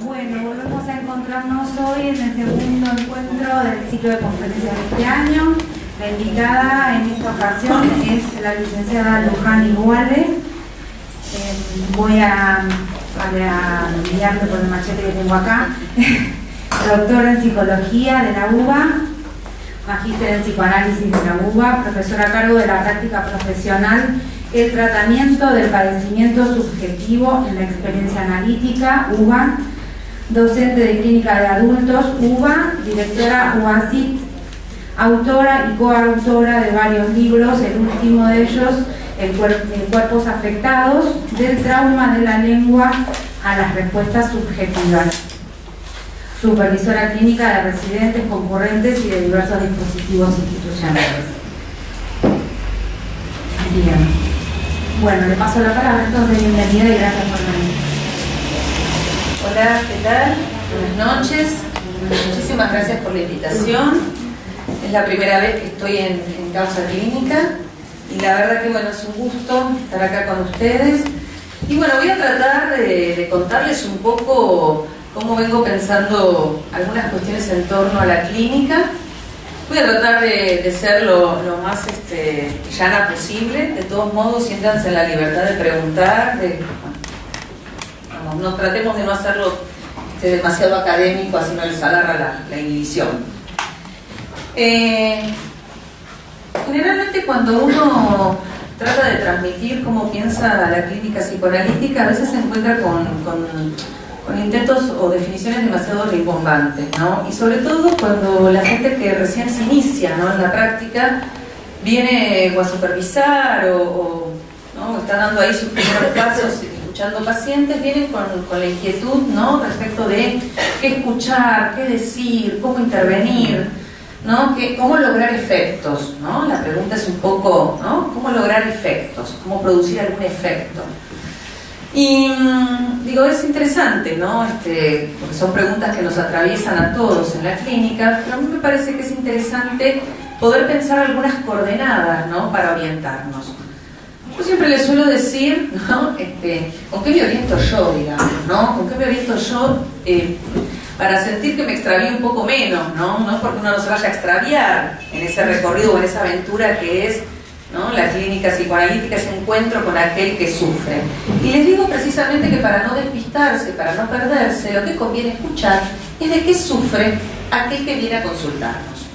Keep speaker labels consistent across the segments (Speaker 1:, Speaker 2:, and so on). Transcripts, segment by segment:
Speaker 1: Bueno, volvemos a encontrarnos hoy en el segundo encuentro del ciclo de conferencias de este año. La invitada en esta ocasión es la licenciada Luján Iguale. Voy a guiarme con el machete que tengo acá. Doctora en Psicología de la UBA, magíster en Psicoanálisis de la UBA, profesora a cargo de la práctica profesional el tratamiento del padecimiento subjetivo en la experiencia analítica, UBA, docente de clínica de adultos, UBA, directora UACIT, autora y coautora de varios libros, el último de ellos, Cuerpos afectados, del trauma de la lengua a las respuestas subjetivas. Supervisora clínica de residentes, concurrentes y de diversos dispositivos institucionales. Bien. Bueno, le paso la palabra entonces, bienvenida y gracias por venir.
Speaker 2: Hola, ¿qué tal? Buenas noches. Muchísimas gracias por la invitación. Es la primera vez que estoy en Causa Clínica y la verdad que bueno, es un gusto estar acá con ustedes. Y bueno, voy a tratar de contarles un poco cómo vengo pensando algunas cuestiones en torno a la clínica. Voy a tratar de ser lo más llana posible. De todos modos, siéntanse en la libertad de preguntar. No tratemos de no hacerlo demasiado académico, así no les agarra la inhibición. Generalmente cuando uno trata de transmitir cómo piensa la clínica psicoanalítica, a veces se encuentra con intentos o definiciones demasiado rimbombantes, ¿no? Y sobre todo cuando la gente que recién se inicia, ¿no?, en la práctica viene o a supervisar o está dando ahí sus primeros pasos escuchando pacientes, vienen con la inquietud, ¿no?, respecto de qué escuchar, qué decir, cómo intervenir, ¿no?, cómo lograr efectos, ¿no? La pregunta es un poco, ¿no?, cómo lograr efectos, cómo producir algún efecto. Y digo, es interesante, ¿no? Porque son preguntas que nos atraviesan a todos en la clínica, pero a mí me parece que es interesante poder pensar algunas coordenadas, ¿no?, para orientarnos. Yo siempre les suelo decir, ¿no?, ¿con qué me oriento yo, digamos, ¿no? ¿Con qué me oriento yo para sentir que me extravío un poco menos, ¿no? No porque uno no se vaya a extraviar en ese recorrido o en esa aventura que es, ¿no?, la clínica psicoanalítica, ese encuentro con aquel que sufre. Y les digo precisamente que para no despistarse, para no perderse, lo que conviene escuchar es de qué sufre aquel que viene a consultarnos.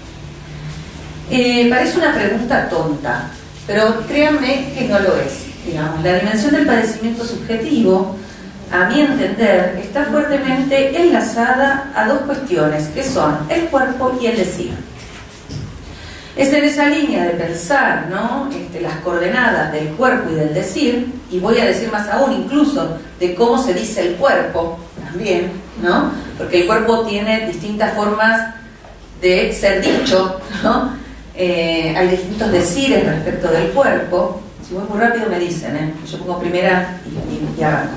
Speaker 2: Parece una pregunta tonta, pero créanme que no lo es. Digamos, la dimensión del padecimiento subjetivo, a mi entender, está fuertemente enlazada a dos cuestiones, que son el cuerpo y el decir. Es en esa línea de pensar, ¿no?, las coordenadas del cuerpo y del decir, y voy a decir más aún incluso de cómo se dice el cuerpo también, ¿no?, porque el cuerpo tiene distintas formas de ser dicho, ¿no? Hay distintos decires respecto del cuerpo. Si voy muy rápido me dicen, yo pongo primera y arranco.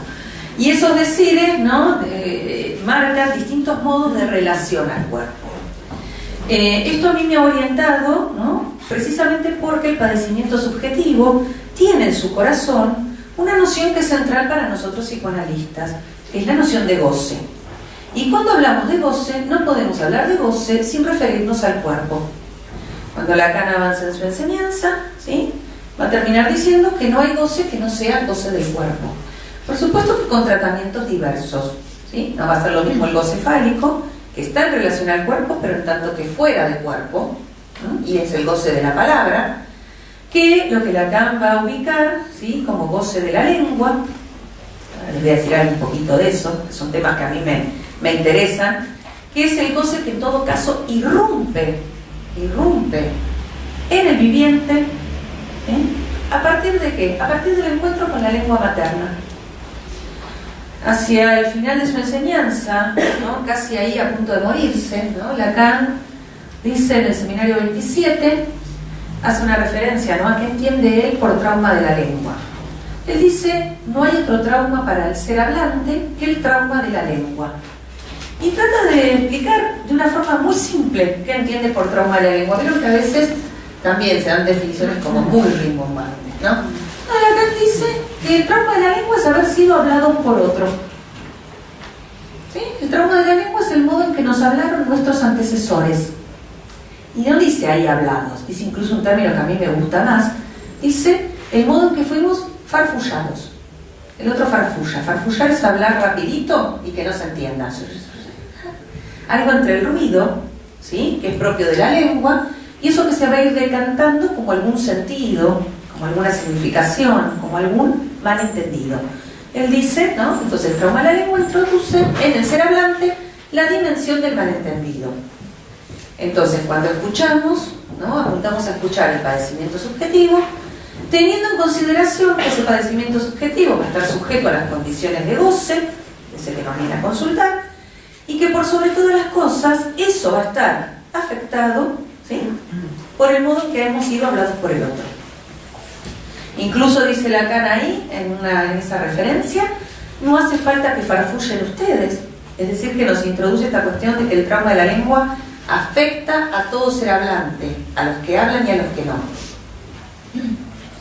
Speaker 2: Y esos decires, ¿no?, marcan distintos modos de relación al cuerpo. Esto a mí me ha orientado, ¿no?, precisamente porque el padecimiento subjetivo tiene en su corazón una noción que es central para nosotros psicoanalistas, que es la noción de goce. Y cuando hablamos de goce, no podemos hablar de goce sin referirnos al cuerpo. Cuando Lacan avanza en su enseñanza, ¿sí?, va a terminar diciendo que no hay goce que no sea goce del cuerpo. Por supuesto que con tratamientos diversos, ¿sí? No va a ser lo mismo el goce fálico, que está en relación al cuerpo, pero en tanto que fuera del cuerpo, ¿no?, y es el goce de la palabra, que lo que Lacan va a ubicar, ¿sí?, como goce de la lengua. Ahora les voy a decir algo un poquito de eso, que son temas que a mí me interesan, que es el goce que en todo caso irrumpe en el viviente, ¿a partir de qué? A partir del encuentro con la lengua materna. Hacia el final de su enseñanza, ¿no?, casi ahí a punto de morirse, ¿no?, Lacan dice en el seminario 27, hace una referencia, ¿no?, a qué entiende él por trauma de la lengua. Él dice, no hay otro trauma para el ser hablante que el trauma de la lengua. Y trata de explicar de una forma muy simple qué entiende por trauma de la lengua. Creo que a veces también se dan definiciones como muy rimbombantes, ¿no? Lacan dice que el trauma de la lengua es haber sido hablado por otro. el trauma de la lengua es el modo en que nos hablaron nuestros antecesores. Y no dice ahí hablados, dice incluso un término que a mí me gusta más, dice el modo en que fuimos farfullados. El otro farfulla. Farfullar es hablar rapidito y que no se entienda. Algo entre el ruido, ¿sí?, que es propio de la lengua, y eso que se va a ir decantando como algún sentido, como alguna significación, como algún malentendido. Él dice, ¿no? Entonces el trauma de la lengua introduce en el ser hablante la dimensión del malentendido. Entonces cuando escuchamos, ¿no?, apuntamos a escuchar el padecimiento subjetivo, teniendo en consideración que ese padecimiento subjetivo va a estar sujeto a las condiciones de goce, ese que nos viene a consultar, y que por sobre todas las cosas eso va a estar afectado, ¿sí?, por el modo en que hemos sido hablados por el otro. Incluso dice Lacan ahí, en esa referencia, no hace falta que farfullen ustedes, es decir, que nos introduce esta cuestión de que el trauma de la lengua afecta a todo ser hablante, a los que hablan y a los que no.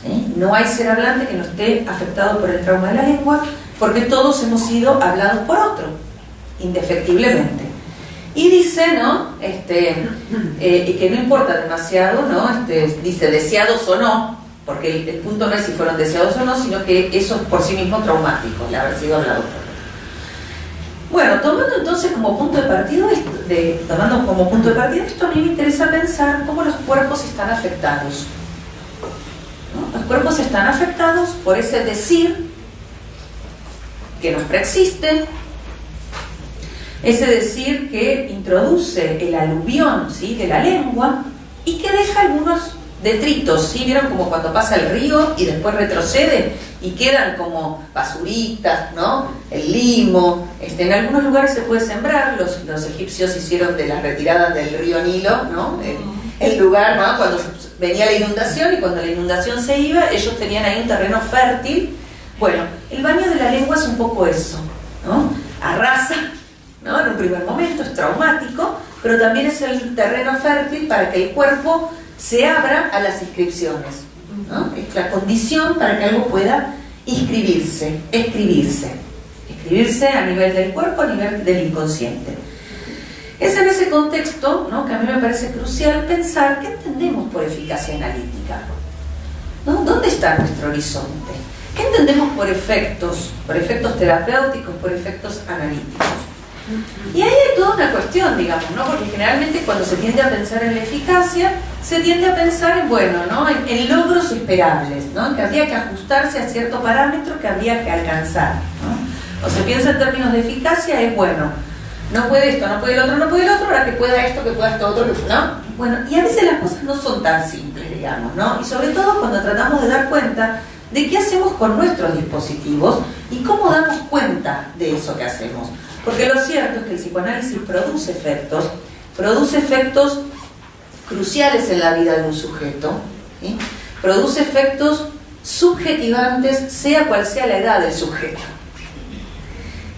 Speaker 2: ¿Sí? No hay ser hablante que no esté afectado por el trauma de la lengua, porque todos hemos sido hablados por otro, indefectiblemente. Y dice, ¿no?, que no importa demasiado, ¿no?, dice deseados o no, porque el punto no es si fueron deseados o no, sino que eso es por sí mismo traumático, el haber sido hablado por otro. Bueno, tomando entonces como punto de partida esto, a mí me interesa pensar cómo los cuerpos están afectados, ¿no? Los cuerpos están afectados por ese decir que nos preexiste, ese decir que introduce el aluvión, ¿sí?, de la lengua y que deja algunos detritos, ¿sí? ¿Vieron como cuando pasa el río y después retrocede y quedan como basuritas, ¿no?, el limo? En algunos lugares se puede sembrar, los egipcios hicieron de las retiradas del río Nilo, ¿no?, el lugar, ¿no?, cuando venía la inundación, y cuando la inundación se iba, ellos tenían ahí un terreno fértil. Bueno, el baño de la lengua es un poco eso, ¿no? Arrasa, ¿no?, en un primer momento, es traumático, pero también es el terreno fértil para que el cuerpo se abra a las inscripciones, ¿no? Es la condición para que algo pueda escribirse a nivel del cuerpo, a nivel del inconsciente. Es en ese contexto, ¿no?, que a mí me parece crucial pensar qué entendemos por eficacia analítica, ¿no? ¿Dónde está nuestro horizonte? ¿Qué entendemos por efectos terapéuticos, por efectos analíticos? Y ahí hay toda una cuestión, digamos, ¿no? Porque generalmente cuando se tiende a pensar en la eficacia, se tiende a pensar en, bueno, ¿no?, en logros esperables, ¿no?, que habría que ajustarse a cierto parámetro que habría que alcanzar, ¿no? O se piensa en términos de eficacia, es bueno, no puede esto, no puede el otro, no puede el otro, ahora que pueda esto, que pueda esto otro, ¿no? Bueno, y a veces las cosas no son tan simples, digamos, ¿no? Y sobre todo cuando tratamos de dar cuenta de qué hacemos con nuestros dispositivos y cómo damos cuenta de eso que hacemos. Porque lo cierto es que el psicoanálisis produce efectos cruciales en la vida de un sujeto, ¿sí? Produce efectos subjetivantes, sea cual sea la edad del sujeto.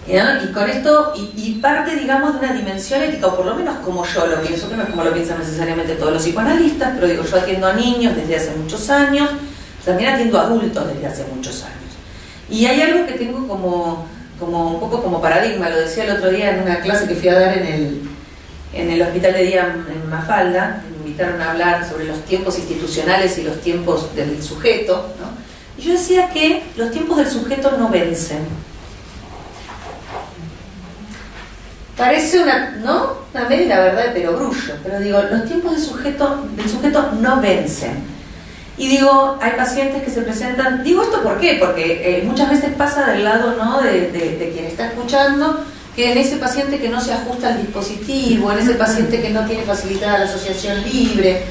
Speaker 2: ¿Ya? Y con esto, y parte, digamos, de una dimensión ética, o por lo menos como yo lo pienso, que no es como lo piensan necesariamente todos los psicoanalistas, pero digo, yo atiendo a niños desde hace muchos años, también atiendo a adultos desde hace muchos años. Y hay algo que tengo como un poco como paradigma, lo decía el otro día en una clase que fui a dar en el hospital de día en Mafalda. Me invitaron a hablar sobre los tiempos institucionales y los tiempos del sujeto, ¿no? Y yo decía que los tiempos del sujeto no vencen. Parece una media verdad de perogrullo, pero digo, los tiempos del sujeto no vencen. Y digo, hay pacientes que se presentan, digo esto ¿por qué? Porque muchas veces pasa del lado, ¿no?, de quien está escuchando, que en ese paciente que no se ajusta al dispositivo, en ese paciente que no tiene facilitada la asociación libre,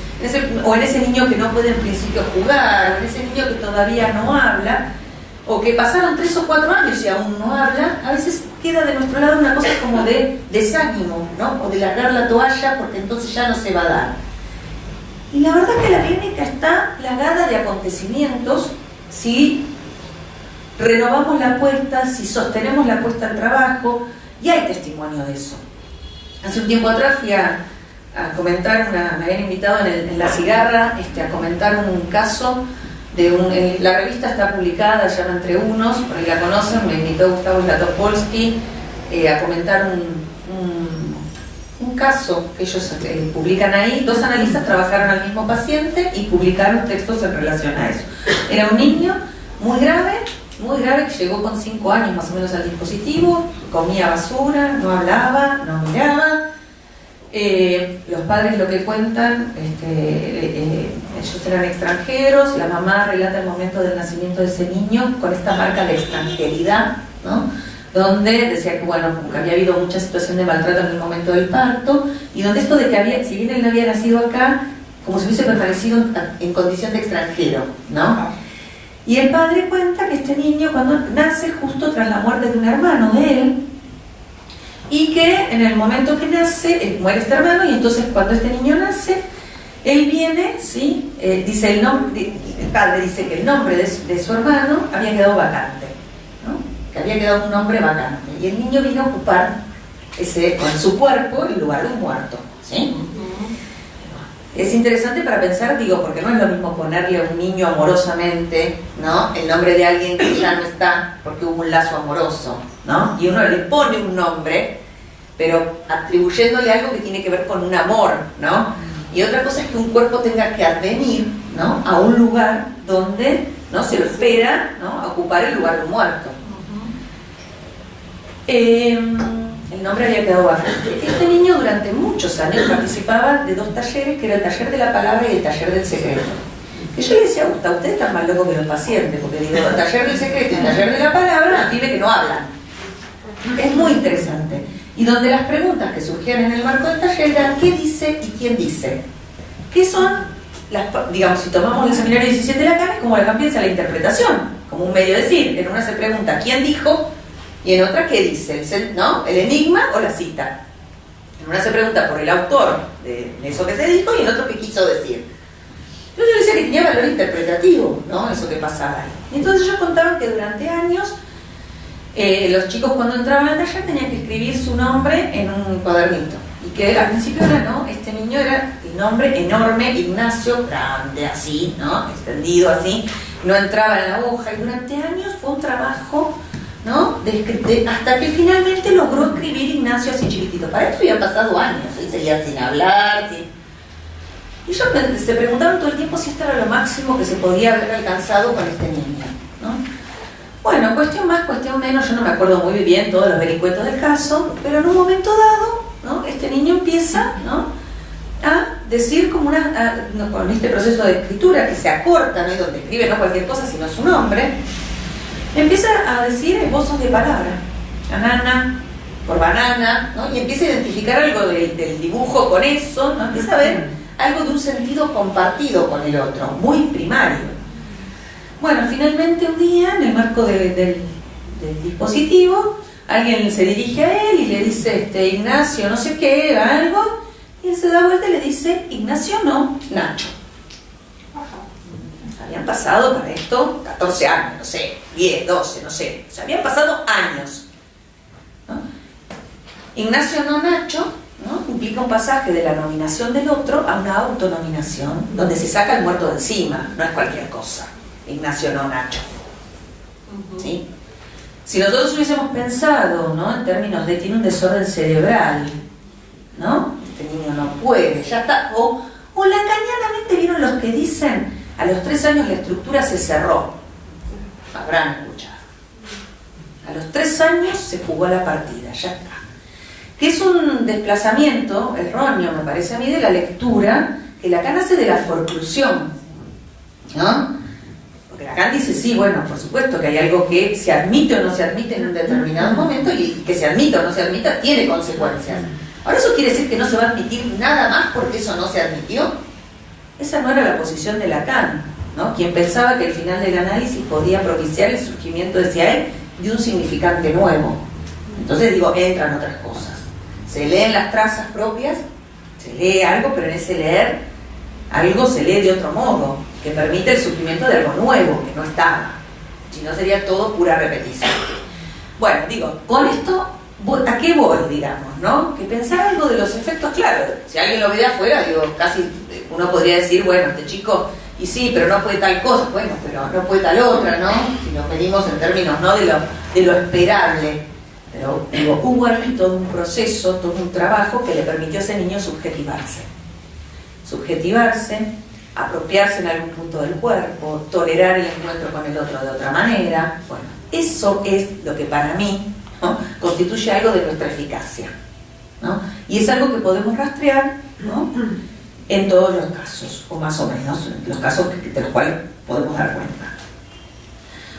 Speaker 2: o en ese niño que no puede en principio jugar, o en ese niño que todavía no habla, o que pasaron 3 o 4 años y aún no habla, a veces queda de nuestro lado una cosa como de desánimo, ¿no?, o de largar la toalla porque entonces ya no se va a dar. Y la verdad es que la clínica está plagada de acontecimientos si renovamos la apuesta, si sostenemos la apuesta al trabajo, y hay testimonio de eso. Hace un tiempo atrás fui a comentar, me habían invitado en La Cigarra a comentar un caso de la revista está publicada, se llama Entre Unos, por ahí la conocen, me invitó Gustavo Zlatopolsky a comentar caso que ellos publican ahí, 2 analistas trabajaron al mismo paciente y publicaron textos en relación a eso. Era un niño muy grave, que llegó con 5 años más o menos al dispositivo, comía basura, no hablaba, no miraba. Los padres lo que cuentan, ellos eran extranjeros, la mamá relata el momento del nacimiento de ese niño con esta marca de extranjeridad, ¿no? Donde decía que, bueno, que había habido mucha situación de maltrato en el momento del parto, y donde esto de que si bien él había nacido acá, como si hubiese permanecido en condición de extranjero, ¿no? Y el padre cuenta que este niño, cuando nace justo tras la muerte de un hermano de él, y que en el momento que nace, muere este hermano, y entonces cuando este niño nace, él viene, ¿sí? Dice el padre dice que el nombre de su hermano había quedado vacante, ¿no? Que había quedado un nombre vacante, y el niño vino a ocupar con su cuerpo el lugar de un muerto, ¿sí? Es interesante para pensar, digo, porque no es lo mismo ponerle a un niño amorosamente, ¿no?, el nombre de alguien que ya no está porque hubo un lazo amoroso, ¿no? Y uno le pone un nombre, pero atribuyéndole algo que tiene que ver con un amor, ¿no? Y otra cosa es que un cuerpo tenga que advenir, ¿no?, a un lugar donde, ¿no?, se lo espera, ¿no?, a ocupar el lugar de un muerto. El nombre había quedado vacante. Este niño durante muchos años participaba de 2 talleres, que era el taller de la palabra y el taller del secreto. Y yo le decía a Gustavo, ustedes están más locos que los pacientes, porque digo, el taller del secreto y el taller de la palabra, vive que no hablan. Es muy interesante. Y donde las preguntas que surgían en el marco del taller eran ¿qué dice y quién dice? ¿Qué son digamos, si tomamos el seminario 17 de Lacan, es como Lacan piensa la interpretación, como un medio de decir. En una se pregunta ¿quién dijo? Y en otra, ¿qué dice? ¿No? ¿El enigma o la cita? En una se pregunta por el autor de eso que se dijo y en otro qué quiso decir. Yo le decía que tenía valor interpretativo, ¿no?, eso que pasaba ahí. Y entonces ellos contaban que durante años los chicos cuando entraban al taller tenían que escribir su nombre en un cuadernito. Y que al principio era, ¿no?, este niño era el nombre enorme, Ignacio, grande, así, ¿no?, extendido así, no entraba en la hoja. Y durante años fue un trabajo, ¿no?, hasta que finalmente logró escribir Ignacio así chiquitito. Para esto habían pasado años, él seguía sin hablar, y ellos se preguntaban todo el tiempo si esto era lo máximo que se podía haber alcanzado con este niño, ¿no? Bueno, cuestión más, cuestión menos, yo no me acuerdo muy bien todos los vericuetos del caso, pero en un momento dado, ¿no?, este niño empieza, ¿no?, a decir como con este proceso de escritura que se acorta, ¿no?, y donde escribe no cualquier cosa sino su nombre, empieza a decir esbozos de palabra, banana por banana, ¿no?, y empieza a identificar algo del dibujo con eso, ¿no?, empieza a ver algo de un sentido compartido con el otro, muy primario. Bueno, finalmente un día, en el marco del dispositivo, alguien se dirige a él y le dice, Ignacio, no sé qué, algo, y él se da vuelta y le dice, Ignacio no, Nacho. Habían pasado para esto 14 años, no sé, 10, 12, no sé, o sea, habían pasado años, ¿no? Ignacio no, Nacho, ¿no?, implica un pasaje de la nominación del otro a una autonominación, donde se saca el muerto de encima, no es cualquier cosa. Ignacio no, Nacho. ¿Sí? Si nosotros hubiésemos pensado, ¿no?, en términos de tiene un desorden cerebral, ¿no?, este niño no puede, ya está, o lacanianamente vieron los que dicen a los 3 años la estructura se cerró, habrán escuchado, a los 3 años se jugó la partida, ya está, que es un desplazamiento erróneo, me parece a mí, de la lectura que Lacan hace de la forclusión, ¿no? Porque Lacan dice, sí, bueno, por supuesto que hay algo que se admite o no se admite en un determinado momento, y que se admita o no se admita tiene consecuencias. Ahora, ¿eso quiere decir que no se va a admitir nada más porque eso no se admitió? Esa no era la posición de Lacan, ¿no?, quien pensaba que el final del análisis podía propiciar el surgimiento, decía él, de un significante nuevo. Entonces, digo, entran otras cosas. Se leen las trazas propias, se lee algo, pero en ese leer algo se lee de otro modo, que permite el surgimiento de algo nuevo, que no estaba. Si no, sería todo pura repetición. Bueno, digo, con esto, ¿a qué voy, digamos, no? Que pensar algo de los efectos, claro, si alguien lo ve de afuera, digo, casi uno podría decir, bueno, este chico, y sí, pero no puede tal cosa, bueno, pero no puede tal otra, ¿no? Si nos medimos en términos, ¿no?, de lo esperable. Pero digo, hubo ahí todo un proceso, todo un trabajo que le permitió a ese niño subjetivarse. Subjetivarse, apropiarse en algún punto del cuerpo, tolerar el encuentro con el otro de otra manera. Bueno, eso es lo que para mí, ¿no?, constituye algo de nuestra eficacia, ¿no? Y es algo que podemos rastrear, ¿no?, en todos los casos, o más o menos, en los casos de los cuales podemos dar cuenta.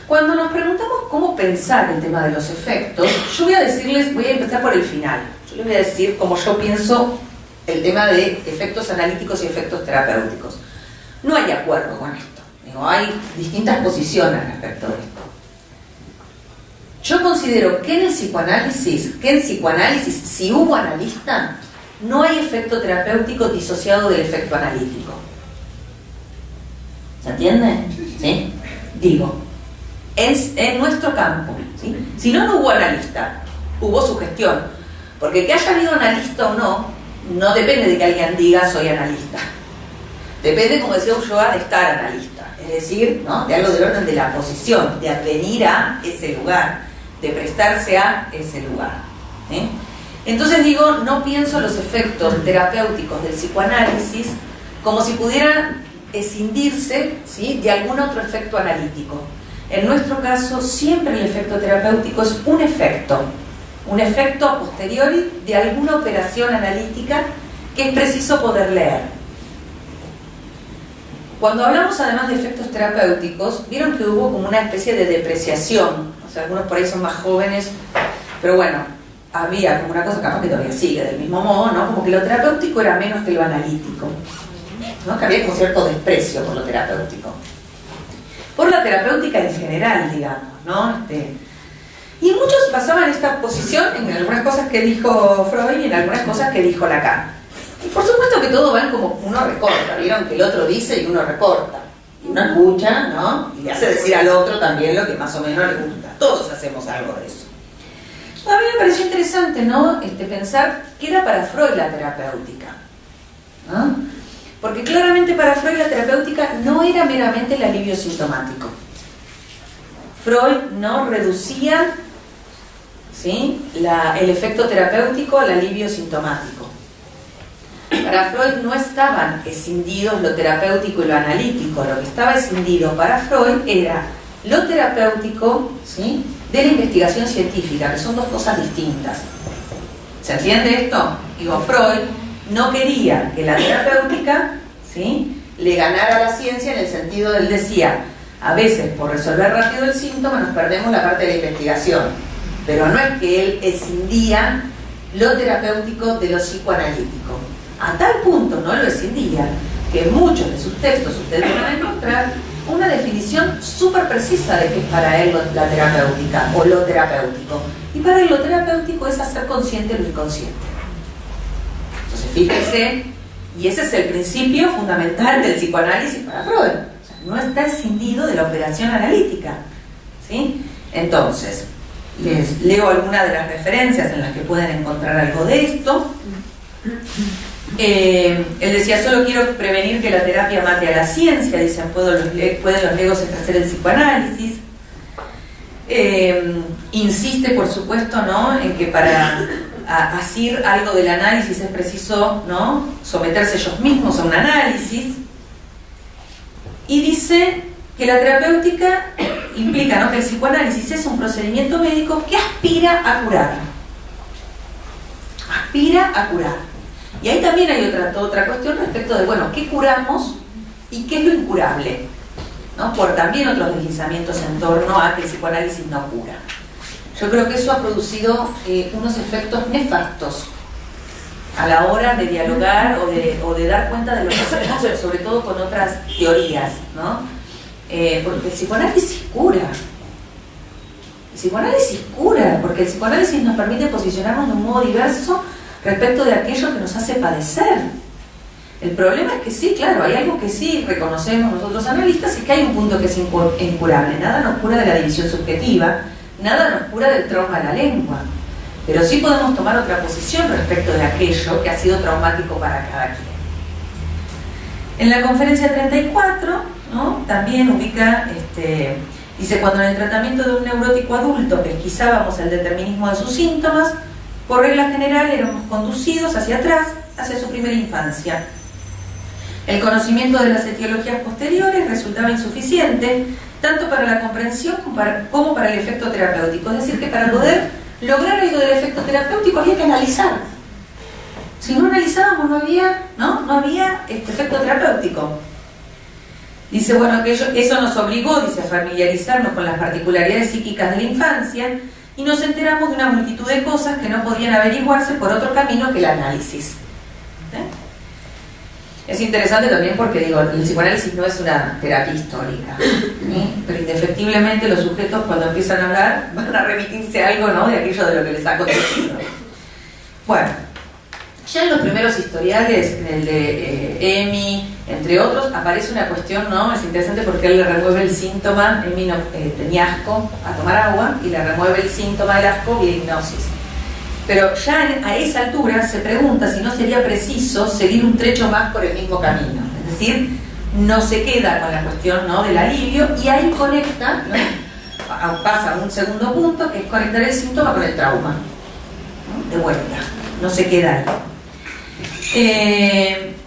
Speaker 2: Cuando nos preguntamos cómo pensar el tema de los efectos, yo voy a empezar por el final. Yo les voy a decir cómo yo pienso el tema de efectos analíticos y efectos terapéuticos. No hay acuerdo con esto. Digo, hay distintas posiciones respecto de esto. Yo considero que en el psicoanálisis, si hubo analista, no hay efecto terapéutico disociado del efecto analítico. ¿Se entiende? ¿Sí? Digo, en nuestro campo, ¿sí? Si no hubo analista, hubo sugestión. Porque que haya habido analista o no depende de que alguien diga soy analista. Depende, como decía Ulloa, de estar analista. Es decir, ¿no?, de algo del orden de la posición, de advenir a ese lugar, de prestarse a ese lugar, ¿sí? Entonces digo, no pienso los efectos terapéuticos del psicoanálisis como si pudieran escindirse, ¿sí?, de algún otro efecto analítico. En nuestro caso, siempre el efecto terapéutico es un efecto a posteriori de alguna operación analítica que es preciso poder leer. Cuando hablamos además de efectos terapéuticos, vieron que hubo como una especie de depreciación. O sea, algunos por ahí son más jóvenes, pero bueno, había como una cosa, capaz que todavía sigue del mismo modo, ¿no?, como que lo terapéutico era menos que lo analítico, ¿no?, que había como cierto desprecio por lo terapéutico. Por la terapéutica en general, digamos, ¿no? Y muchos basaban esta posición en algunas cosas que dijo Freud y en algunas cosas que dijo Lacan. Y por supuesto que todo va en como uno recorta, vieron que el otro dice y uno recorta. Y uno escucha, ¿no?, y le hace decir al otro también lo que más o menos le gusta. Todos hacemos algo de eso. A mí me pareció interesante, ¿no?, pensar qué era para Freud la terapéutica, ¿no? Porque claramente para Freud la terapéutica no era meramente el alivio sintomático. Freud no reducía, ¿sí?, el efecto terapéutico al alivio sintomático. Para Freud no estaban escindidos lo terapéutico y lo analítico. Lo que estaba escindido para Freud era lo terapéutico, ¿sí?, de la investigación científica, que son dos cosas distintas. ¿Se entiende esto? Digo, Freud no quería que la terapéutica, ¿sí?, le ganara a la ciencia, en el sentido, él decía, a veces por resolver rápido el síntoma nos perdemos la parte de la investigación, pero no es que él escindía lo terapéutico de lo psicoanalítico. A tal punto no lo escindía que en muchos de sus textos ustedes van a encontrar una definición súper precisa de qué es para él la terapéutica o lo terapéutico. Y para él lo terapéutico es hacer consciente lo inconsciente. Entonces fíjense, y ese es el principio fundamental del psicoanálisis para Freud. O sea, no está escindido de la operación analítica, ¿sí? Entonces, les leo algunas de las referencias en las que pueden encontrar algo de esto. Él decía, solo quiero prevenir que la terapia mate a la ciencia, dicen, pueden los legos ejercer el psicoanálisis. Insiste, por supuesto, ¿no?, en que para asir algo del análisis es preciso, ¿no?, someterse ellos mismos a un análisis. Y dice que la terapéutica implica, ¿no?, que el psicoanálisis es un procedimiento médico que aspira a curar. Aspira a curar. Y ahí también hay otra cuestión respecto de, bueno, ¿qué curamos y qué es lo incurable? ¿No? Por también otros deslizamientos en torno a que el psicoanálisis no cura. Yo creo que eso ha producido unos efectos nefastos a la hora de dialogar o de dar cuenta de lo que hacemos, sobre todo con otras teorías, ¿no? Porque el psicoanálisis cura. El psicoanálisis cura, porque el psicoanálisis nos permite posicionarnos de un modo diverso respecto de aquello que nos hace padecer. El problema es que sí, claro, hay algo que sí reconocemos nosotros analistas, y que hay un punto que es incurable. Nada nos cura de la división subjetiva, nada nos cura del trauma de la lengua, pero sí podemos tomar otra posición respecto de aquello que ha sido traumático para cada quien. En la conferencia 34, ¿no?, también ubica Dice, cuando en el tratamiento de un neurótico adulto pesquisábamos el determinismo de sus síntomas, por regla general éramos conducidos hacia atrás, hacia su primera infancia. El conocimiento de las etiologías posteriores resultaba insuficiente, tanto para la comprensión como para el efecto terapéutico. Es decir, que para poder lograr algo del efecto terapéutico había que analizar. Si no analizábamos no había efecto terapéutico. Dice, bueno, que eso nos obligó, dice, a familiarizarnos con las particularidades psíquicas de la infancia y nos enteramos de una multitud de cosas que no podían averiguarse por otro camino que el análisis. Es interesante también porque, digo, el psicoanálisis no es una terapia histórica, ¿sí? Pero indefectiblemente los sujetos cuando empiezan a hablar van a remitirse a algo, ¿no?, de aquello de lo que les ha acontecido. Bueno, ya en los primeros historiales, en el de Emi, entre otros, aparece una cuestión, ¿no? Es interesante porque él le remueve el síntoma. Emi tenía asco a tomar agua y le remueve el síntoma del asco y hipnosis. Pero ya a esa altura se pregunta si no sería preciso seguir un trecho más por el mismo camino. Es decir, no se queda con la cuestión, ¿no?, del alivio, y ahí conecta, ¿no?, pasa a un segundo punto, que es conectar el síntoma con el trauma, ¿no?, de vuelta, no se queda ahí.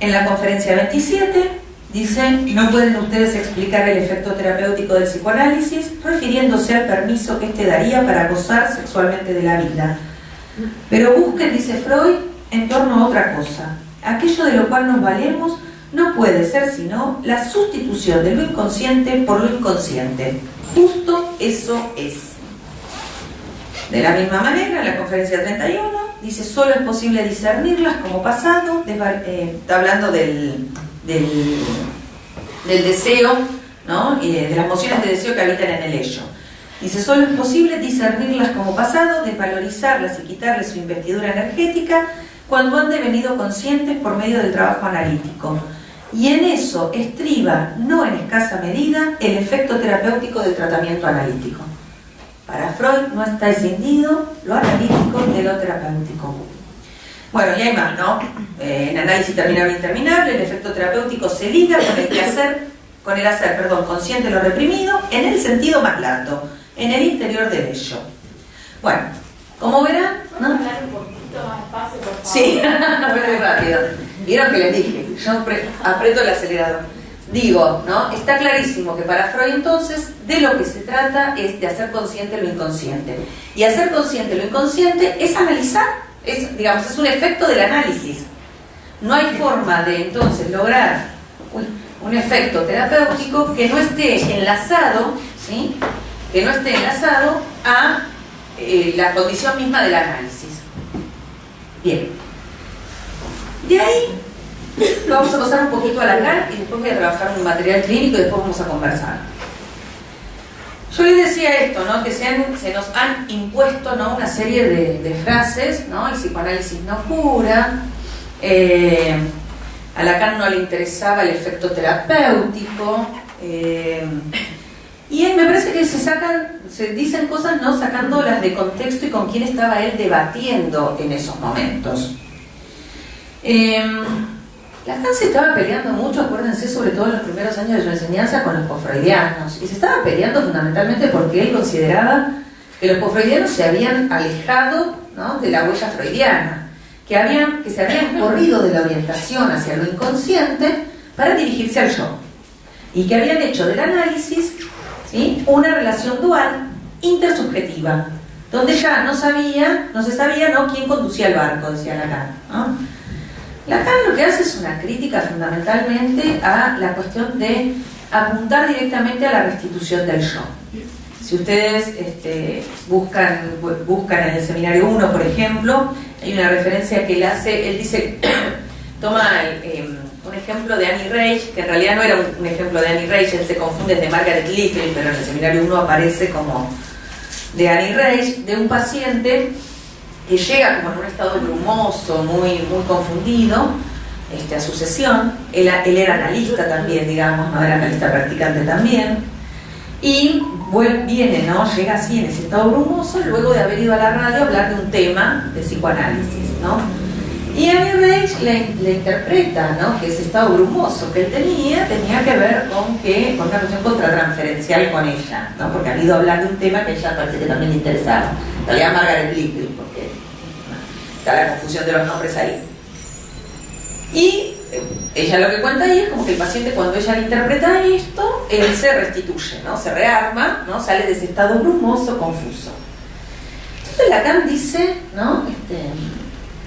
Speaker 2: En la conferencia 27 dice, no pueden ustedes explicar el efecto terapéutico del psicoanálisis refiriéndose al permiso que éste daría para gozar sexualmente de la vida. Pero busquen, dice Freud, en torno a otra cosa. Aquello de lo cual nos valemos no puede ser sino la sustitución de lo inconsciente por lo inconsciente. Justo eso es. De la misma manera, en la conferencia 31, dice, solo es posible discernirlas como pasado, está hablando del deseo, ¿no?, y de las emociones de deseo que habitan en el ello. Dice, solo es posible discernirlas como pasado, desvalorizarlas y quitarles su investidura energética cuando han devenido conscientes por medio del trabajo analítico. Y en eso estriba, no en escasa medida, el efecto terapéutico del tratamiento analítico. Para Freud no está escindido lo analítico de lo terapéutico. Bueno, y hay más, ¿no? En análisis terminable e interminable, el efecto terapéutico se liga con el hacer consciente lo reprimido en el sentido más lato, en el interior del ello. Bueno, como verán, ¿no?
Speaker 3: ¿Puedo hablar un poquito más despacio, por favor?
Speaker 2: Sí, muy rápido. Vieron que les dije, yo aprieto el acelerador. Digo, ¿no?, está clarísimo que para Freud entonces de lo que se trata es de hacer consciente lo inconsciente. Y hacer consciente lo inconsciente es analizar, es un efecto del análisis. No hay forma de entonces lograr un efecto terapéutico que no esté enlazado, ¿sí?, que no esté enlazado a la condición misma del análisis. Bien. De ahí lo vamos a pasar un poquito a Lacan y después voy a trabajar un material clínico y después vamos a conversar. Yo les decía esto, ¿no?, que se nos han impuesto, ¿no?, una serie de frases, ¿no?, el psicoanálisis no cura, a Lacan no le interesaba el efecto terapéutico, y me parece que se dicen cosas, ¿no?, sacándolas de contexto y con quién estaba él debatiendo en esos momentos. Lacan se estaba peleando mucho, acuérdense, sobre todo en los primeros años de su enseñanza, con los posfreudianos, y se estaba peleando fundamentalmente porque él consideraba que los posfreudianos se habían alejado, ¿no?, de la huella freudiana, que se habían corrido de la orientación hacia lo inconsciente para dirigirse al yo, y que habían hecho del análisis, ¿sí?, una relación dual intersubjetiva, donde ya no se sabía, ¿no?, quién conducía el barco, decía Lacan, ¿no? Lacan lo que hace es una crítica fundamentalmente a la cuestión de apuntar directamente a la restitución del yo. Si ustedes buscan en el seminario 1, por ejemplo, hay una referencia que él hace, él dice, toma un ejemplo de Annie Reich, que en realidad no era un ejemplo de Annie Reich, él se confunde de Margaret Little, pero en el seminario 1 aparece como de Annie Reich, de un paciente que llega como en un estado brumoso, muy confundido, a su sesión. Él era analista también, digamos, no era analista practicante también, y viene, ¿no?, llega así en ese estado brumoso, luego de haber ido a la radio a hablar de un tema de psicoanálisis, ¿no? Y Annie Reich le interpreta, ¿no?, que ese estado brumoso que él tenía que ver con una cuestión contratransferencial con ella, ¿no?, porque ha ido a hablar de un tema que a ella parece que también le interesaba. En realidad Margaret Little, porque está la confusión de los nombres ahí. Y ella lo que cuenta ahí es como que el paciente, cuando ella le interpreta esto, él se restituye, ¿no?, se rearma, ¿no?, sale de ese estado brumoso, confuso. Entonces Lacan dice, ¿no?,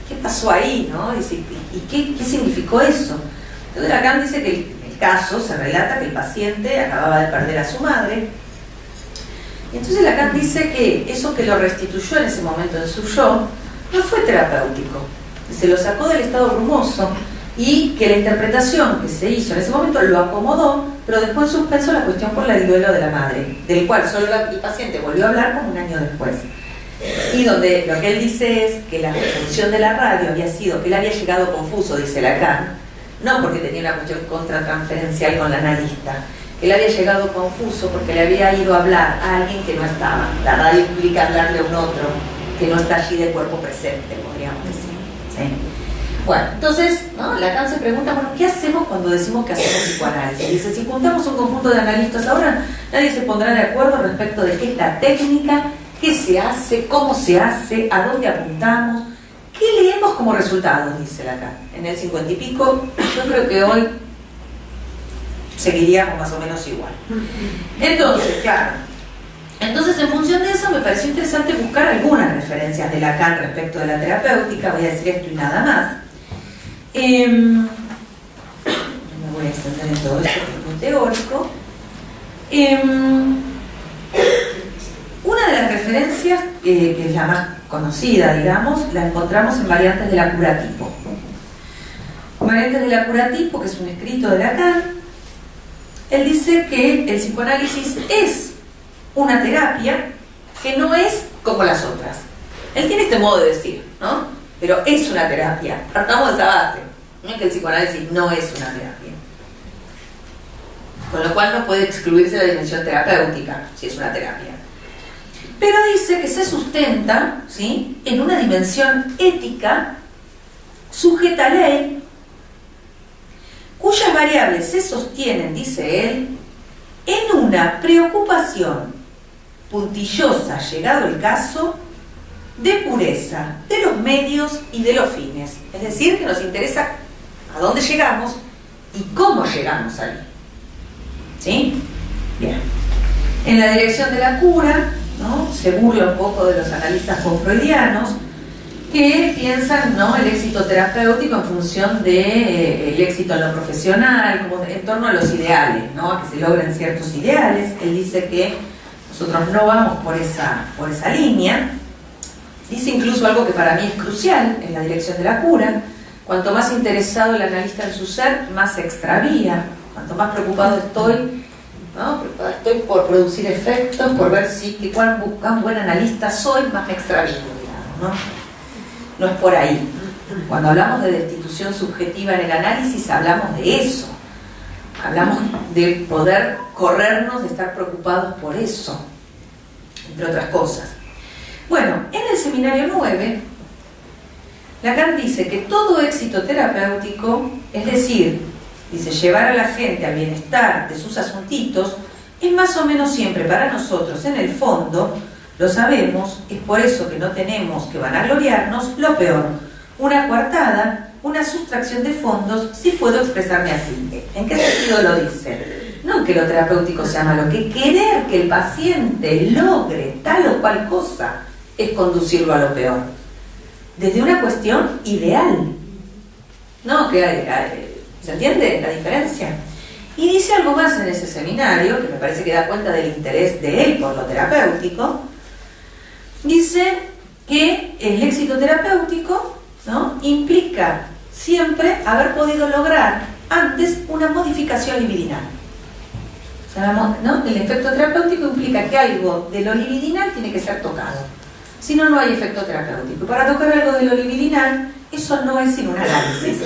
Speaker 2: ¿qué pasó ahí, no? Dice, ¿y qué significó eso? Entonces Lacan dice que el caso se relata que el paciente acababa de perder a su madre. Y entonces Lacan dice que eso que lo restituyó en ese momento en su yo no fue terapéutico. Se lo sacó del estado brumoso y que la interpretación que se hizo en ese momento lo acomodó, pero dejó en suspenso la cuestión por el duelo de la madre, del cual solo el paciente volvió a hablar como un año después. Y donde lo que él dice es que la función de la radio había sido que él había llegado confuso, dice Lacan, no porque tenía una cuestión contratransferencial con la analista, que él había llegado confuso porque le había ido a hablar a alguien que no estaba. La radio implica hablarle a un otro que no está allí de cuerpo presente, podríamos decir, ¿sí? Bueno, entonces, ¿no?, Lacan se pregunta, bueno, ¿qué hacemos cuando decimos que hacemos psicoanálisis? Dice, si juntamos un conjunto de analistas ahora, nadie se pondrá de acuerdo respecto de qué es la técnica, qué se hace, cómo se hace, a dónde apuntamos, qué leemos como resultado, dice Lacan. En el 50 y pico, yo creo que hoy seguiríamos más o menos igual. Entonces, claro, entonces en función de eso me pareció interesante buscar algunas referencias de Lacan respecto de la terapéutica. Voy a decir esto y nada más. No me voy a extender en todo esto porque es muy teórico. Una de las referencias, que es la más conocida, digamos, la encontramos en Variantes de la Curatipo. Variantes de la Curatipo, que es un escrito de Lacan, él dice que el psicoanálisis es una terapia que no es como las otras. Él tiene este modo de decir, ¿no?, pero es una terapia. Partamos de esa base, ¿no?, que el psicoanálisis no es una terapia. Con lo cual no puede excluirse la dimensión terapéutica, si es una terapia. Pero dice que se sustenta, ¿sí?, en una dimensión ética sujeta a ley, cuyas variables se sostienen, dice él, en una preocupación puntillosa, llegado el caso, de pureza de los medios y de los fines. Es decir, que nos interesa a dónde llegamos y cómo llegamos ahí. ¿Sí? Bien. En la dirección de la cura, ¿no?, se burla un poco de los analistas freudianos que piensan, ¿no?, el éxito terapéutico en función del éxito en lo profesional, como en torno a los ideales, ¿no?, a que se logren ciertos ideales. Él dice que nosotros no vamos por esa línea. Dice incluso algo que para mí es crucial en la dirección de la cura: cuanto más interesado el analista en su ser, más se extravía. Cuanto más preocupado estoy, ¿no?, estoy por producir efectos, por ver cuán buen analista soy, más me extravío, digamos, ¿no? No es por ahí. Cuando hablamos de destitución subjetiva en el análisis, hablamos de eso. Hablamos de poder corrernos, de estar preocupados por eso, entre otras cosas. Bueno, en el seminario 9, Lacan dice que todo éxito terapéutico, es decir, dice, llevar a la gente al bienestar de sus asuntitos, es más o menos siempre para nosotros, en el fondo, lo sabemos, es por eso que no tenemos que vanagloriarnos, lo peor, una coartada, una sustracción de fondos, si puedo expresarme así. ¿En qué sentido lo dice? No que lo terapéutico sea malo, que querer que el paciente logre tal o cual cosa es conducirlo a lo peor, desde una cuestión ideal. No, ¿se entiende la diferencia? Y dice algo más en ese seminario, que me parece que da cuenta del interés de él por lo terapéutico. Dice que el éxito terapéutico, ¿no?, implica siempre haber podido lograr antes una modificación libidinal. O sea, ¿no?, el efecto terapéutico implica que algo de lo libidinal tiene que ser tocado. Si no, no hay efecto terapéutico. Para tocar algo de lo libidinal, eso no es sino un análisis.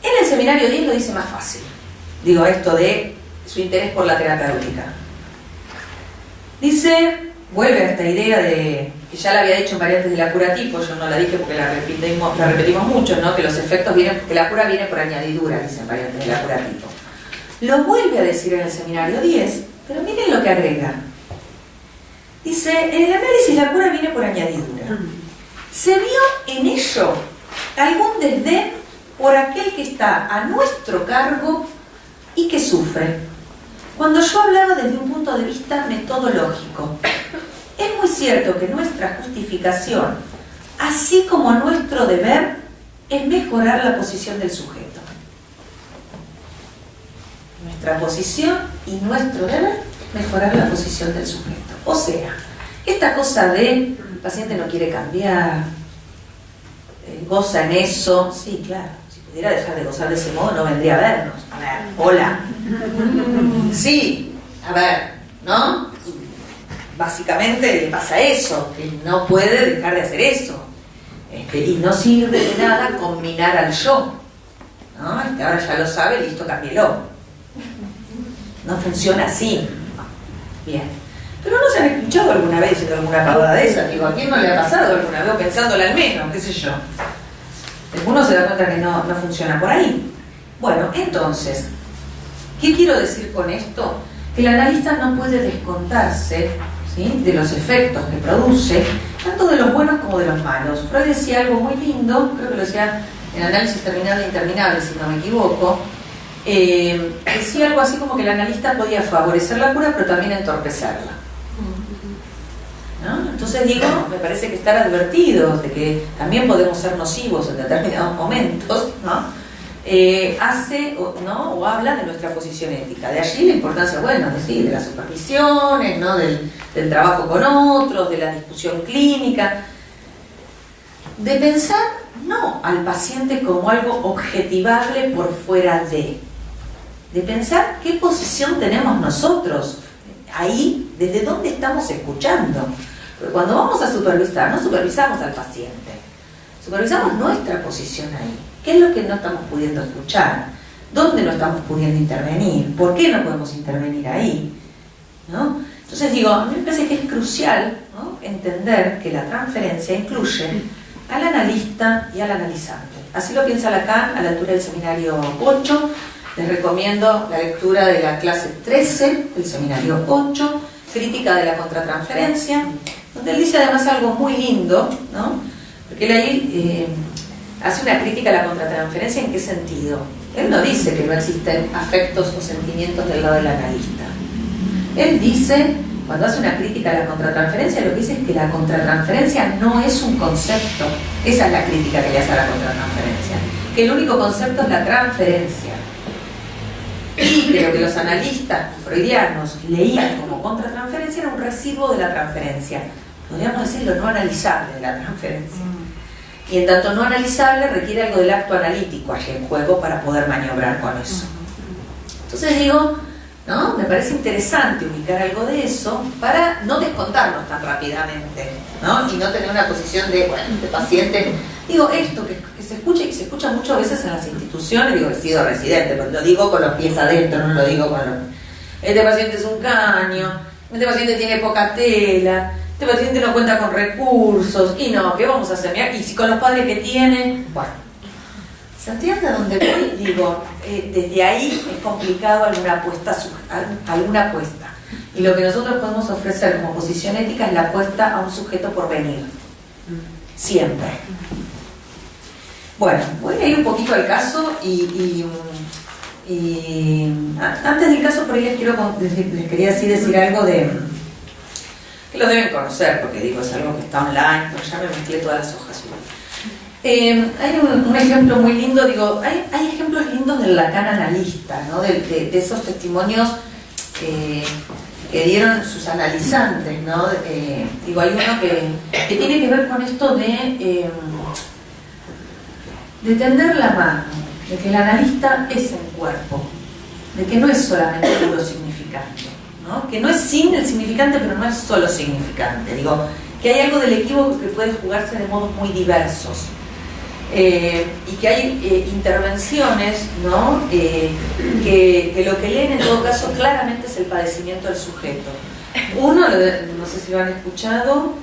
Speaker 2: En el seminario 10 lo dice más fácil. Digo, esto de su interés por la terapéutica. Dice, vuelve a esta idea de que ya la había dicho en Variantes de la Cura Tipo, yo no la dije porque la repetimos mucho, ¿no? Que los efectos vienen, que la cura viene por añadidura, dicen Variantes de la Cura Tipo. Lo vuelve a decir en el seminario 10, pero miren lo que agrega. Dice, en el análisis la cura viene por añadidura. Se vio en ello algún desdén por aquel que está a nuestro cargo y que sufre. Cuando yo hablaba desde un punto de vista metodológico, es muy cierto que nuestra justificación, así como nuestro deber, es mejorar la posición del sujeto. Nuestra posición y nuestro deber, mejorar la posición del sujeto. O sea, esta cosa de el paciente no quiere cambiar, goza en eso, sí, claro, si pudiera dejar de gozar de ese modo no vendría a vernos. A ver, hola. Sí, a ver, ¿no? Básicamente le pasa eso, que no puede dejar de hacer eso. Y no sirve de nada combinar al yo, ¿no? Ahora ya lo sabe, listo, cámbielo. No funciona así. Bien. Pero no se han escuchado alguna vez diciendo alguna pavada de esa. Digo, ¿a quién no le ha pasado alguna vez? O pensándola al menos, qué sé yo. Uno se da cuenta que no funciona por ahí. Bueno, entonces, ¿qué quiero decir con esto? Que el analista no puede descontarse, ¿sí?, de los efectos que produce, tanto de los buenos como de los malos. Freud decía algo muy lindo, creo que lo decía en Análisis Terminable e Interminable, si no me equivoco. Decía algo así como que el analista podía favorecer la cura, pero también entorpecerla, ¿no? Entonces digo, me parece que estar advertidos de que también podemos ser nocivos en determinados momentos, ¿no? Hace, ¿no?, o habla de nuestra posición ética. De allí la importancia, bueno, de las supervisiones, ¿no?, del trabajo con otros, de la discusión clínica, de pensar no al paciente como algo objetivable por fuera de pensar qué posición tenemos nosotros ahí, desde dónde estamos escuchando. Porque cuando vamos a supervisar, no supervisamos al paciente, supervisamos nuestra posición ahí. ¿Qué es lo que no estamos pudiendo escuchar? ¿Dónde no estamos pudiendo intervenir? ¿Por qué no podemos intervenir ahí? ¿No? Entonces digo, a mí me parece que es crucial, ¿no?, entender que la transferencia incluye al analista y al analizante. Así lo piensa Lacan a la altura del seminario 8. Les recomiendo la lectura de la clase 13, del seminario 8, Crítica de la Contratransferencia, donde él dice además algo muy lindo, ¿no? Porque él ahí hace una crítica a la contratransferencia. ¿En qué sentido? Él no dice que no existen afectos o sentimientos del lado del analista. Él dice, cuando hace una crítica a la contratransferencia, lo que dice es que la contratransferencia no es un concepto. Esa es la crítica que le hace a la contratransferencia. Que el único concepto es la transferencia. Y creo que los analistas freudianos leían como contratransferencia era un residuo de la transferencia. Podríamos decir lo no analizable de la transferencia. Y en tanto no analizable requiere algo del acto analítico allí en juego para poder maniobrar con eso. Entonces digo, ¿no?, me parece interesante ubicar algo de eso para no descontarnos tan rápidamente, ¿no? Y no tener una posición de, bueno, este paciente, digo, esto que se escucha y que se escucha muchas veces en las instituciones, digo, he sido residente, pero lo digo con los pies adentro, no lo digo con los... Este paciente es un caño, este paciente tiene poca tela, este paciente no cuenta con recursos, y no, ¿qué vamos a hacer? Mirá, y si con los padres que tiene, bueno, ¿se entiende a dónde voy? Digo, desde ahí es complicado alguna apuesta. Y lo que nosotros podemos ofrecer como posición ética es la apuesta a un sujeto por venir. Siempre. Bueno, voy a ir un poquito al caso y antes del caso por ahí les quería decir algo de que lo deben conocer, porque digo, es algo que está online, pero ya me metí todas las hojas. Hay un ejemplo muy lindo, digo, hay ejemplos lindos del Lacan analista, ¿no?, de esos testimonios que dieron sus analizantes, ¿no? Digo, hay uno que tiene que ver con esto de tender la mano, de que el analista es el cuerpo, de que no es solamente puro significante, ¿no? Que no es sin el significante, pero no es solo significante. Digo, que hay algo del equívoco que puede jugarse de modos muy diversos. Y que hay intervenciones, ¿no?, que lo que leen en todo caso claramente es el padecimiento del sujeto. Uno, no sé si lo han escuchado,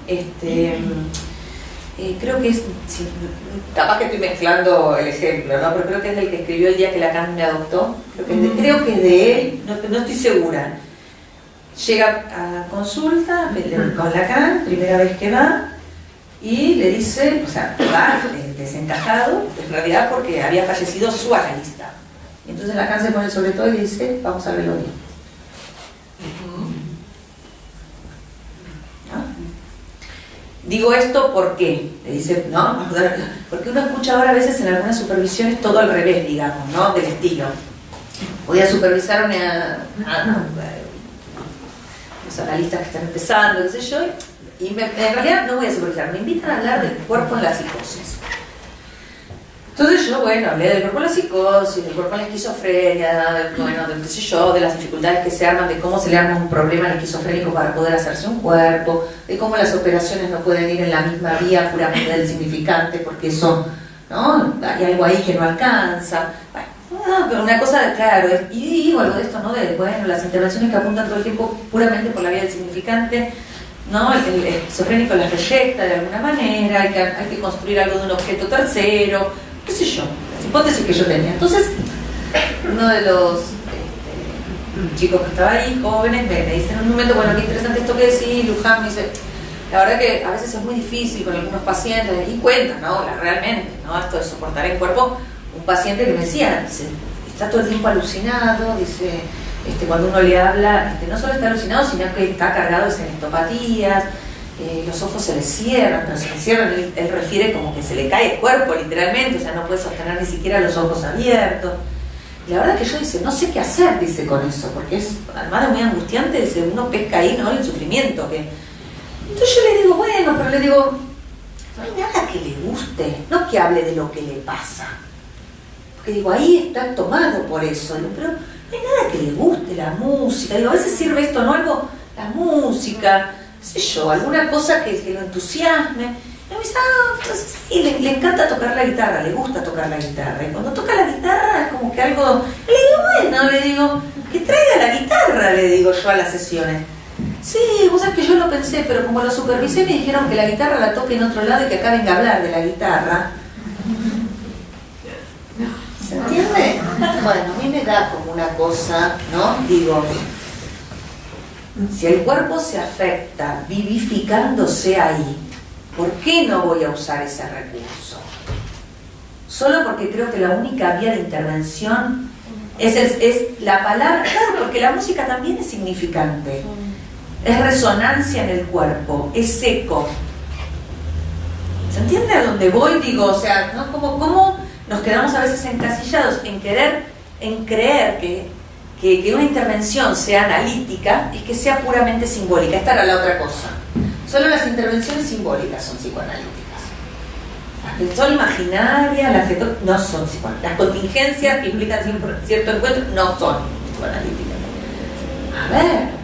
Speaker 2: creo que es, sí, capaz que estoy mezclando el ejemplo, ¿no? Pero creo que es del que escribió El día que Lacan me adoptó. Creo que es de él, no estoy segura. Llega a consulta con Lacan, primera vez que va, y le dice, o sea, va desencajado, en realidad porque había fallecido su analista. Entonces Lacan se pone sobre todo y le dice, vamos a verlo bien. Digo esto porque, le dice, ¿no? Porque uno escucha ahora a veces en algunas supervisiones todo al revés, digamos, ¿no? Del estilo. Voy a supervisar a los analistas que están empezando, qué sé yo, y en realidad no voy a supervisar, me invitan a hablar del cuerpo en la psicosis. Entonces yo, bueno, hablé del cuerpo en la psicosis, del cuerpo en la esquizofrenia, bueno, de qué sé yo, de las dificultades que se arman, de cómo se le arma un problema al esquizofrénico para poder hacerse un cuerpo, de cómo las operaciones no pueden ir en la misma vía puramente del significante, porque eso, ¿no? Hay algo ahí que no alcanza. Bueno, pero una cosa, claro, y digo algo de esto, ¿no? De, bueno, las intervenciones que apuntan todo el tiempo puramente por la vía del significante, ¿no? El esquizofrénico las reyecta de alguna manera, hay que construir algo de un objeto tercero, qué sé yo, las hipótesis que yo tenía. Entonces, uno de los chicos que estaba ahí, jóvenes, me dice en un momento, bueno, qué interesante esto que decís, Luján, me dice, la verdad que a veces es muy difícil con algunos pacientes, y cuentan, ¿no? Realmente, ¿no? Esto de soportar en cuerpo, un paciente que me decía, dice, está todo el tiempo alucinado, dice, cuando uno le habla, no solo está alucinado, sino que está cargado de senestopatías, los ojos se le cierran, pero se le cierran, él refiere como que se le cae el cuerpo literalmente, o sea, no puede sostener ni siquiera los ojos abiertos. Y la verdad que yo dice, no sé qué hacer, dice, con eso, porque es, además de muy angustiante, dice, uno pesca ahí, ¿no? El sufrimiento que... Entonces yo le digo, bueno, pero le digo, no hay nada que le guste, no que hable de lo que le pasa. Porque digo, ahí está tomado por eso, digo, pero no hay nada que le guste, la música, digo, a veces sirve esto, ¿no? Algo, la música, qué sé yo, alguna cosa que lo entusiasme. Y me dice, entonces sí, le encanta tocar la guitarra, le gusta tocar la guitarra. Y cuando toca la guitarra es como que algo... Le digo, bueno, le digo, que traiga la guitarra, le digo yo a las sesiones. Sí, vos sabés que yo lo pensé, pero como lo supervisé me dijeron que la guitarra la toque en otro lado y que acá venga a hablar de la guitarra. ¿Se entiende? Bueno, a mí me da como una cosa, ¿no? Digo, si el cuerpo se afecta vivificándose ahí, ¿por qué no voy a usar ese recurso? Solo porque creo que la única vía de intervención es la palabra, claro, porque la música también es significante, es resonancia en el cuerpo, es eco. ¿Se entiende a dónde voy? Digo, o sea, ¿no? ¿Cómo nos quedamos a veces encasillados en creer que una intervención sea analítica y que sea puramente simbólica? Esta era la otra cosa. Solo las intervenciones simbólicas son psicoanalíticas. Las que son imaginarias, las que no son psicoanalíticas. Las contingencias que implican cierto encuentro no son psicoanalíticas. A ver,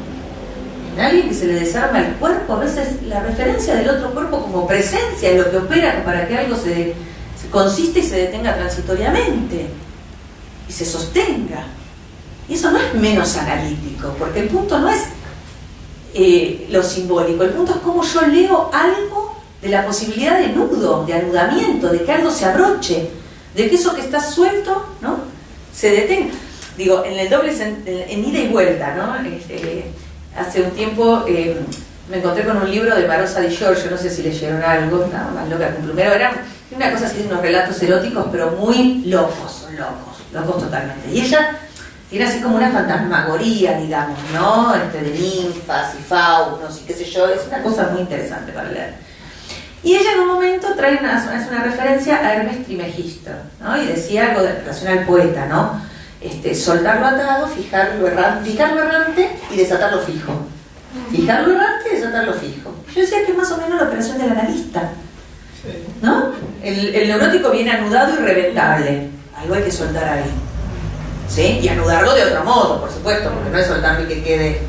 Speaker 2: en alguien que se le desarma el cuerpo, a veces la referencia del otro cuerpo como presencia es lo que opera para que algo se consiste y se detenga transitoriamente y se sostenga. Y eso no es menos analítico, porque el punto no es lo simbólico, el punto es cómo yo leo algo de la posibilidad de nudo, de anudamiento, de que algo se abroche, de que eso que está suelto, ¿no?, se detenga. Digo, en el doble, en ida y vuelta, ¿no? Hace un tiempo me encontré con un libro de Marosa Di Giorgio, no sé si leyeron algo, no, más loca que un plumero, era una cosa así, unos relatos eróticos, pero muy locos totalmente. Y ella tiene así como una fantasmagoría, digamos, ¿no? De ninfas y faunos y qué sé yo, es una cosa muy interesante para leer. Y ella en un momento hace una referencia a Hermes Trismegisto, ¿no? Y decía algo de relación al poeta, ¿no? Soltarlo atado, fijarlo errante y desatarlo fijo. Fijarlo errante y desatarlo fijo. Yo decía que es más o menos la operación del analista, ¿no? El neurótico viene anudado y reventable, algo hay que soltar ahí, ¿sí? Y anudarlo de otro modo, por supuesto, porque no es soltarlo y que quede,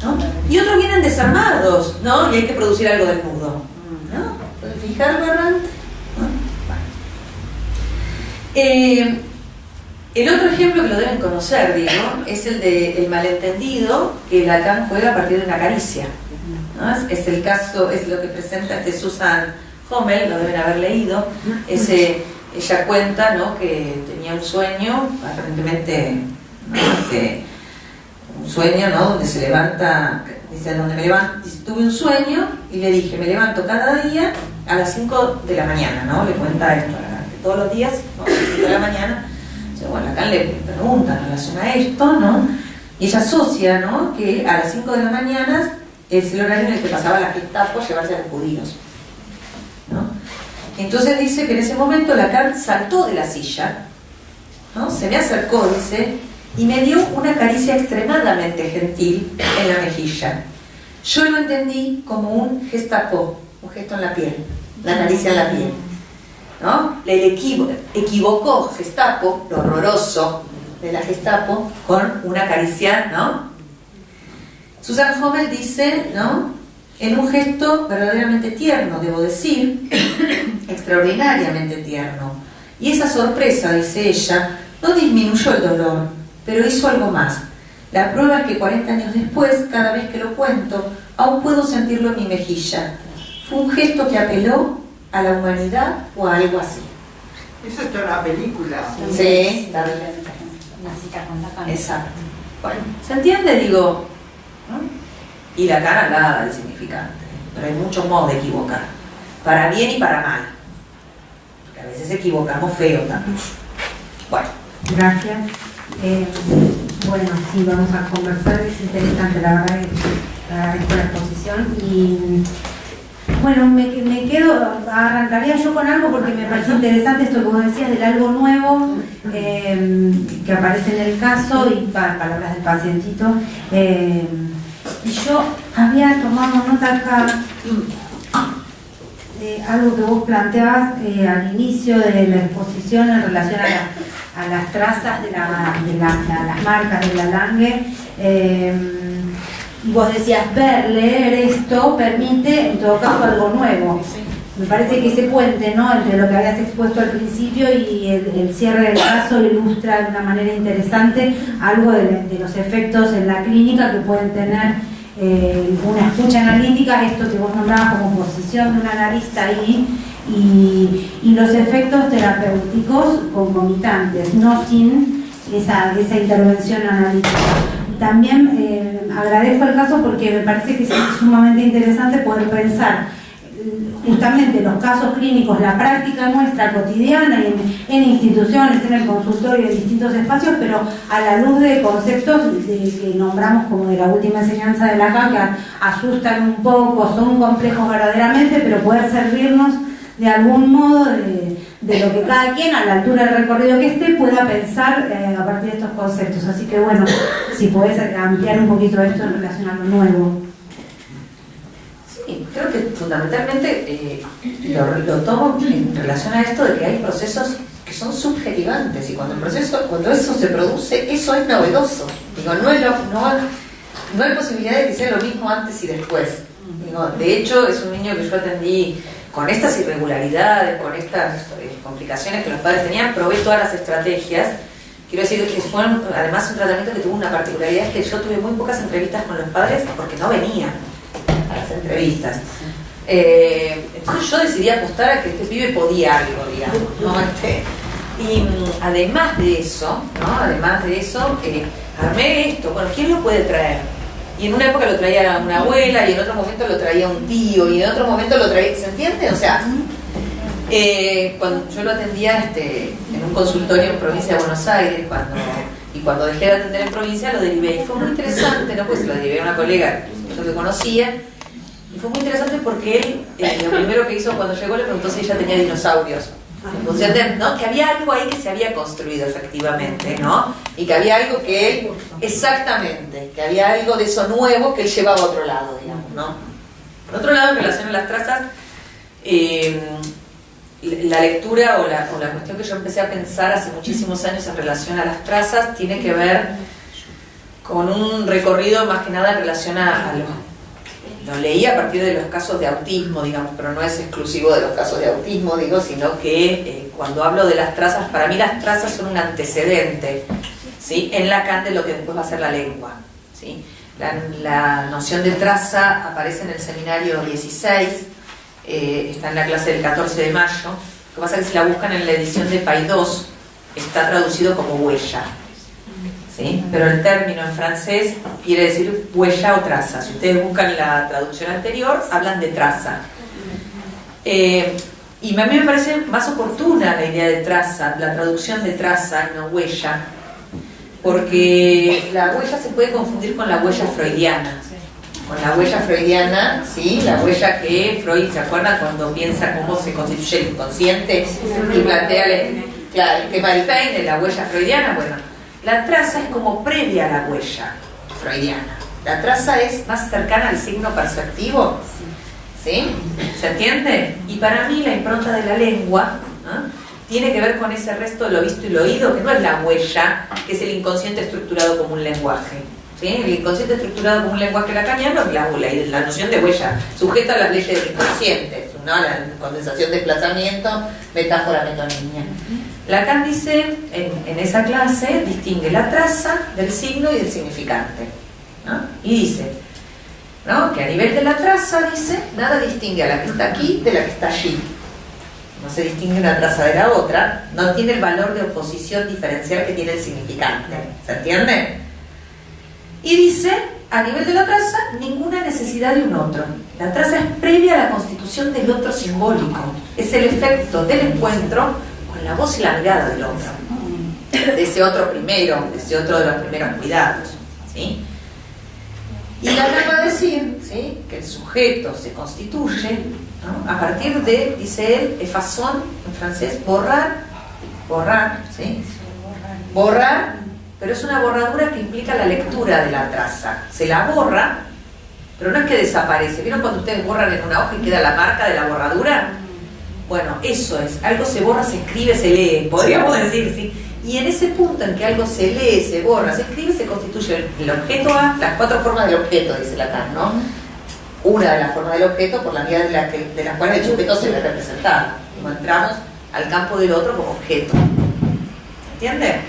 Speaker 2: ¿no? Y otros vienen desarmados, ¿no? Y hay que producir algo del nudo, ¿no? Entonces, fijarlo errante, ¿no? Bueno. El otro ejemplo que lo deben conocer, digo, es el del malentendido que Lacan juega a partir de una caricia. ¿no? Es el caso, es lo que presenta Susan Hommel, lo deben haber leído. Ella cuenta, ¿no?, que tenía un sueño, aparentemente, ¿no?, un sueño, ¿no?, donde se levanta, dice, tuve un sueño y le dije, me levanto cada día a las 5 de la mañana, ¿no? Le cuenta esto, todos los días, ¿no?, a las 5 de la mañana. Bueno, acá le preguntan en relación a esto, ¿no? Y ella asocia, ¿no?, que a las 5 de la mañana es el horario en el que pasaba la Gestapo a llevarse a los judíos, ¿no? Entonces dice que en ese momento Lacan saltó de la silla, ¿no?, se me acercó, dice, y me dio una caricia extremadamente gentil en la mejilla. Yo lo entendí como un Gestapo, un gesto en la piel, la caricia en la piel, ¿no? Le equivocó Gestapo, lo horroroso de la Gestapo, con una caricia, ¿no? Susan Hommel dice, ¿no?, en un gesto verdaderamente tierno, debo decir, extraordinariamente tierno. Y esa sorpresa, dice ella, no disminuyó el dolor, pero hizo algo más. La prueba es que 40 años después, cada vez que lo cuento, aún puedo sentirlo en mi mejilla. Fue un gesto que apeló a la humanidad o a algo así.
Speaker 4: Eso está en la película.
Speaker 2: Sí, está bien.
Speaker 1: Una cita con Lacan.
Speaker 2: Exacto. Bueno, ¿se entiende? Digo, ¿no? Y Lacan hablaba del significante, pero hay muchos modos de equivocar, para bien y para mal, porque a veces equivocamos feo también. Bueno.
Speaker 1: Gracias. Bueno, sí, vamos a conversar, es interesante, la verdad que agradezco la exposición y bueno, me quedo, arrancaría yo con algo porque me parece interesante esto que vos decías del algo nuevo que aparece en el caso y palabras del pacientito. Y yo había tomado nota acá de algo que vos planteabas al inicio de la exposición en relación a las trazas de las marcas de la Lange. Y vos decías, leer esto permite, en todo caso, algo nuevo. Me parece que ese puente, ¿no?, entre lo que habías expuesto al principio y el cierre del caso ilustra de una manera interesante algo de los efectos en la clínica que pueden tener una escucha analítica, esto que vos nombrabas como posición de un analista ahí, y los efectos terapéuticos concomitantes, no sin esa intervención analítica. También agradezco el caso porque me parece que es sumamente interesante poder pensar justamente los casos clínicos, la práctica nuestra cotidiana en instituciones, en el consultorio, en distintos espacios, pero a la luz de conceptos que nombramos como de la última enseñanza de Lacan, que asustan un poco, son complejos verdaderamente, pero poder servirnos de algún modo de lo que cada quien, a la altura del recorrido que esté, pueda pensar a partir de estos conceptos. Así que bueno, si podés ampliar un poquito esto en relación a lo nuevo.
Speaker 2: Sí, creo que fundamentalmente lo tomo en relación a esto de que hay procesos que son subjetivantes y cuando eso se produce, eso es novedoso. Digo, no hay posibilidad de que sea lo mismo antes y después. Digo, de hecho, es un niño que yo atendí con estas irregularidades, con estas complicaciones que los padres tenían, probé todas las estrategias. Quiero decir que fue además un tratamiento que tuvo una particularidad, es que yo tuve muy pocas entrevistas con los padres porque no venían a las entrevistas. Entonces yo decidí apostar a que este pibe podía algo, digamos, ¿no? Y además de eso, armé esto. Bueno, ¿quién lo puede traer? Y en una época lo traía una abuela, y en otro momento lo traía un tío, y en otro momento lo traía, ¿se entiende? O sea, cuando yo lo atendía en un consultorio en provincia de Buenos Aires, cuando dejé de atender en provincia lo derivé, y fue muy interesante, ¿no? Pues lo derivé a una colega que conocía, y fue muy interesante porque él, lo primero que hizo cuando llegó, le preguntó si ella tenía dinosaurios. ¿No? Que había algo ahí que se había construido efectivamente, ¿no? Y que había algo que él, exactamente, que había algo de eso nuevo que él llevaba a otro lado, digamos, ¿no? Por otro lado, en relación a las trazas, la lectura o la cuestión que yo empecé a pensar hace muchísimos años en relación a las trazas tiene que ver con un recorrido más que nada en relación a lo leí a partir de los casos de autismo, digamos, pero no es exclusivo de los casos de autismo, digo, sino que cuando hablo de las trazas, para mí las trazas son un antecedente, ¿sí? En Lacan de lo que después va a ser la lengua, ¿sí? La noción de traza aparece en el seminario 16, está en la clase del 14 de mayo. Lo que pasa es que si la buscan en la edición de Paidós, está traducido como huella, ¿sí? Pero el término en francés quiere decir huella o traza. Si ustedes buscan la traducción anterior, hablan de traza. Y a mí me parece más oportuna la idea de traza, la traducción de traza y no huella, porque la huella se puede confundir con la huella freudiana. Con la huella freudiana, ¿sí? La huella que Freud, ¿se acuerdan cuando piensa cómo se constituye el inconsciente? Y plantea el tema del Paine, la huella freudiana. Bueno, la traza es como previa a la huella freudiana. La traza es más cercana al signo perceptivo, ¿sí? ¿Se entiende? Y para mí la impronta de la lengua, ¿no?, tiene que ver con ese resto de lo visto y lo oído, que no es la huella, que es el inconsciente estructurado como un lenguaje. ¿Sí? El inconsciente estructurado como un lenguaje lacaniano es la noción de huella, sujeta a las leyes del inconsciente, ¿no? La condensación, desplazamiento, metáfora, metonimia. Lacan dice, en esa clase, distingue la traza del signo y del significante, ¿no? Y dice, ¿no?, que a nivel de la traza, dice, nada distingue a la que está aquí de la que está allí. No se distingue una traza de la otra, no tiene el valor de oposición diferencial que tiene el significante. ¿Se entiende? Y dice, a nivel de la traza, ninguna necesidad de un otro. La traza es previa a la constitución del otro simbólico. Es el efecto del encuentro con la voz y la mirada del otro. De ese otro primero, de ese otro de los primeros cuidados, ¿sí? Y Lacan va a decir, ¿sí?, que el sujeto se constituye, ¿no?, a partir de, dice él, effaçon, en francés, borrar, ¿sí? Borrar, pero es una borradura que implica la lectura de la traza. Se la borra, pero no es que desaparece. ¿Vieron cuando ustedes borran en una hoja y queda la marca de la borradura? Bueno, eso es, algo se borra, se escribe, se lee, podríamos decir, ¿sí? Y en ese punto en que algo se lee, se borra, se escribe, se constituye el objeto A, las 4 formas del objeto, dice Lacan, ¿no? Una de las formas del objeto por la vía de las cuales el sujeto se ve representado. Como entramos al campo del otro como objeto. ¿Entiende?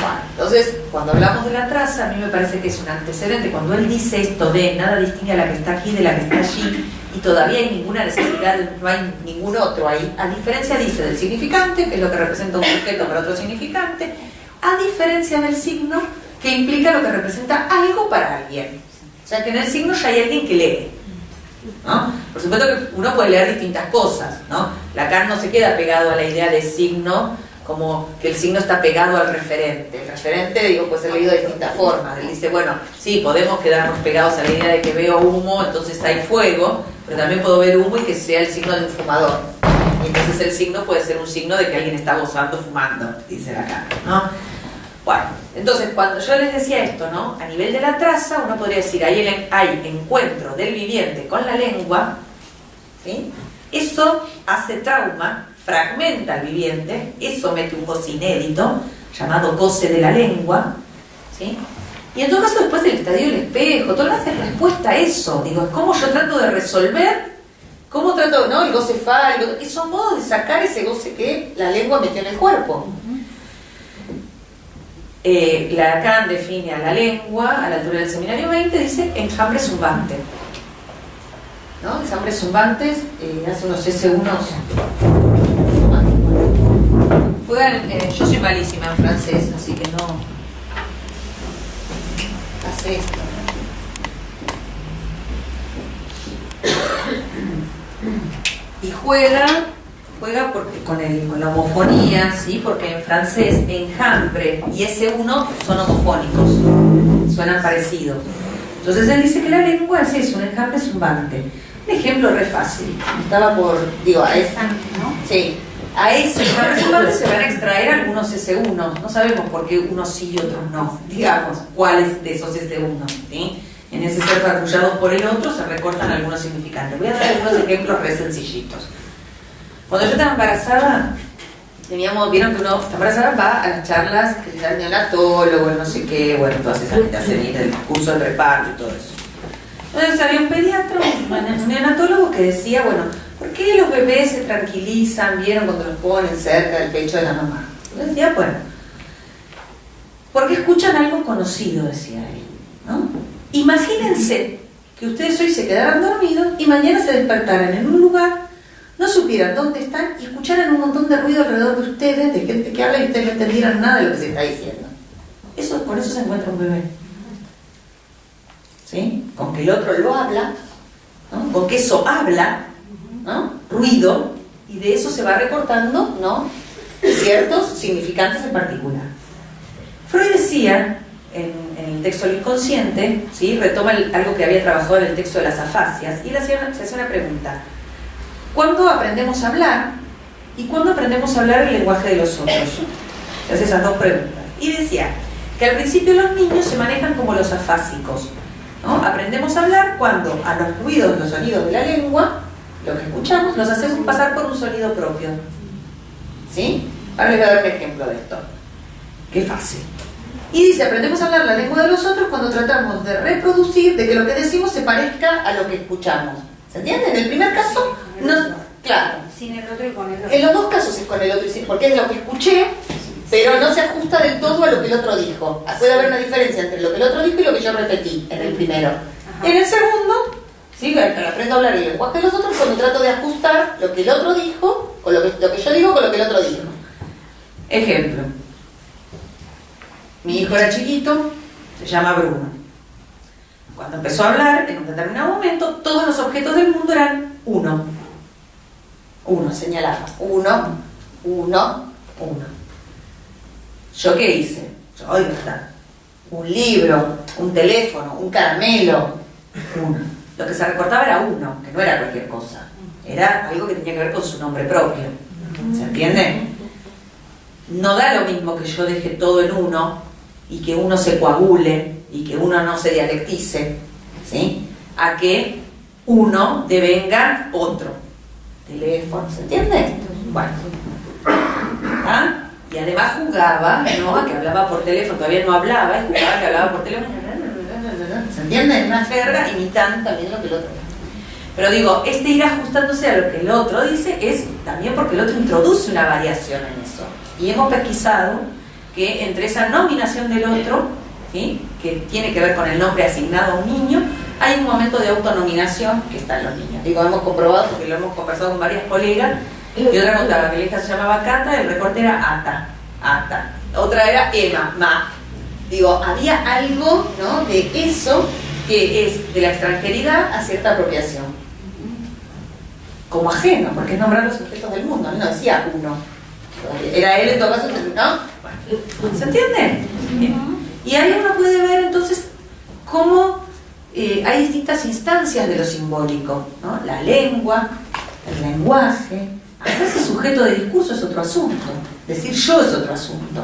Speaker 2: Bueno, entonces, cuando hablamos de la traza, a mí me parece que es un antecedente. Cuando él dice esto de nada distingue a la que está aquí de la que está allí, y todavía hay ninguna necesidad, no hay ningún otro ahí, a diferencia, dice, del significante, que es lo que representa un objeto para otro significante, a diferencia del signo, que implica lo que representa algo para alguien. O sea, que en el signo ya hay alguien que lee, ¿no? Por supuesto que uno puede leer distintas cosas, ¿no? Lacan no se queda pegado a la idea de signo como que el signo está pegado al referente. El referente, digo, puede ser leído de distintas formas. Él dice, bueno, sí, podemos quedarnos pegados a la idea de que veo humo, entonces hay fuego, pero también puedo ver humo y que sea el signo de un fumador. Y entonces el signo puede ser un signo de que alguien está gozando fumando, dice Lacan, ¿no? Bueno, entonces cuando yo les decía esto, ¿no?, a nivel de la traza, uno podría decir, hay encuentro del viviente con la lengua, ¿sí? Eso hace trauma, fragmenta al viviente, eso mete un goce inédito, llamado goce de la lengua, ¿sí? Y en todo caso después el estadio del espejo, todo lo hace respuesta a eso, digo, es como yo trato de resolver, cómo trato, ¿no?, el goce fálico, y son modos de sacar ese goce que la lengua metió en el cuerpo. Lacan define a la lengua, a la altura del seminario 20, dice enjambre zumbante, ¿no? Enjambres zumbantes, hace unos S1. Juegan, yo soy malísima en francés, así que no hace esto. Y juega porque con la homofonía, ¿sí? Porque en francés enjambre y S1 son homofónicos, suenan parecidos. Entonces él dice que la lengua es eso, un enjambre zumbante. Un ejemplo re fácil. Estaba por, digo, a esa, ¿no? Sí. A ese enjambre zumbante se van a extraer algunos S1. No sabemos por qué unos sí y otros no. Digamos, cuáles de esos S1, ¿sí? En ese ser farfullados por el otro se recortan algunos significantes. Voy a dar algunos ejemplos re sencillitos. Cuando yo estaba embarazada, vieron que uno está embarazada, va a las charlas que le da el neonatólogo, no sé qué, bueno, todas esas que te hacen ir el curso del reparto y todo eso. Entonces había un pediatra, un neonatólogo que decía, bueno, ¿por qué los bebés se tranquilizan, vieron, cuando los ponen cerca del pecho de la mamá? Yo decía, bueno, porque escuchan algo conocido, decía él, Imagínense que ustedes hoy se quedaran dormidos y mañana se despertaran en un lugar, no supieran dónde están y escucharan un montón de ruido alrededor de ustedes, de gente que habla y ustedes no entendieran nada de lo que se está diciendo. Con eso se encuentra un bebé. ¿Sí? Con que el otro lo habla, ¿no? Con que eso habla, ¿no? Ruido, y de eso se va recortando, ¿no? Ciertos significantes en particular. Freud decía, en el texto del inconsciente, ¿sí? Retoma algo que había trabajado en el texto de las afasias, y se hace una pregunta. ¿Cuándo aprendemos a hablar? ¿Y cuándo aprendemos a hablar el lenguaje de los otros? Se hace esas dos preguntas. Y decía que al principio los niños se manejan como los afásicos, ¿no? Aprendemos a hablar cuando a los ruidos, los sonidos de la lengua, lo que escuchamos, los hacemos pasar por un sonido propio. ¿Sí? Ahora les voy a dar un ejemplo de esto. Qué fácil. Y dice, aprendemos a hablar la lengua de los otros cuando tratamos de reproducir, de que lo que decimos se parezca a lo que escuchamos. ¿Se entiende? En el primer caso, no, claro.
Speaker 1: Sin el otro y con el otro.
Speaker 2: En los dos casos es con el otro y sin, porque es lo que escuché, pero no se ajusta del todo a lo que el otro dijo. Puede haber una diferencia entre lo que el otro dijo y lo que yo repetí en el primero. Ajá. En el segundo, sí, aprendo a hablar el lenguaje de los otros cuando trato de ajustar lo que el otro dijo, o lo que yo digo con lo que el otro dijo. Ejemplo. Mi hijo era chiquito, se llama Bruno. Cuando empezó a hablar, en un determinado momento, todos los objetos del mundo eran uno. Uno, señalaba. Uno. ¿Yo qué hice? Un libro, un teléfono, un caramelo. Uno. Lo que se recortaba era uno, que no era cualquier cosa. Era algo que tenía que ver con su nombre propio. ¿Se entiende? No da lo mismo que yo deje todo en uno y que uno se coagule y que uno no se dialectice, ¿sí? A que uno devenga otro. Teléfono, ¿se entiende? Bueno. ¿Ah? Y además jugaba, ¿no? A que hablaba por teléfono, todavía no hablaba, y jugaba a que hablaba por teléfono. ¿Se entiende? Una jerga imitando también lo que el otro dice. Pero digo, este ir ajustándose a lo que el otro dice es también porque el otro introduce una variación en eso. Y hemos pesquisado que entre esa nominación del otro, ¿sí? Que tiene que ver con el nombre asignado a un niño, hay un momento de autonominación que está en los niños. Digo, hemos comprobado porque lo hemos conversado con varias colegas, y otra contaba que la hija se llamaba Cata, el recorte era Ata. Otra era Emma, Ma. Digo, había algo, ¿no? De eso que es de la extranjeridad a cierta apropiación. Como ajeno, porque es nombrar los objetos del mundo, no decía uno. Era él en todo caso, ¿no? Bueno, ¿se entiende? Y ahí uno puede ver entonces cómo hay distintas instancias de lo simbólico, ¿no? La lengua, el lenguaje. Hacerse sujeto de discurso es otro asunto. Decir yo es otro asunto.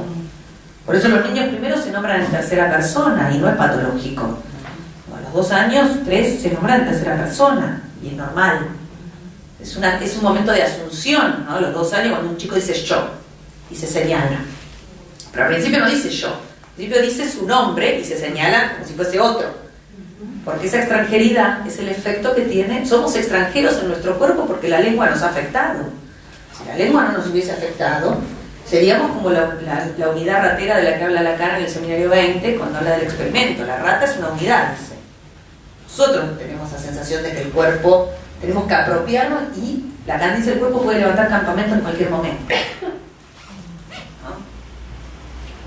Speaker 2: Por eso los niños primero se nombran en tercera persona y no es patológico. A los 2 años, 3 se nombran en tercera persona y es normal. Es un momento de asunción, ¿no? A los 2 años cuando un chico dice yo y se señala. Pero al principio no dice yo. Al principio dice su nombre y se señala como si fuese otro. Porque esa extranjeridad es el efecto que tiene. Somos extranjeros en nuestro cuerpo porque la lengua nos ha afectado. Si la lengua no nos hubiese afectado, seríamos como la unidad ratera de la que habla Lacan en el seminario 20 cuando habla del experimento. La rata es una unidad, dice. Nosotros tenemos la sensación de que el cuerpo tenemos que apropiarnos y Lacan dice el cuerpo puede levantar campamento en cualquier momento.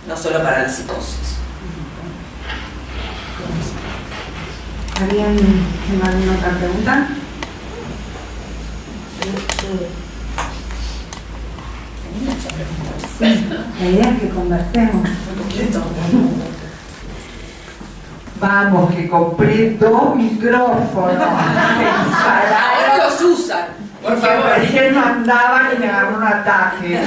Speaker 2: No solo para la psicosis.
Speaker 1: ¿Alguien tiene alguna otra pregunta? Sí, la idea es que conversemos un poquito.
Speaker 4: Vamos, que compré 2 micrófonos.
Speaker 2: Ahora los usan, por favor.
Speaker 4: Recién no andaban y me agarró un ataque.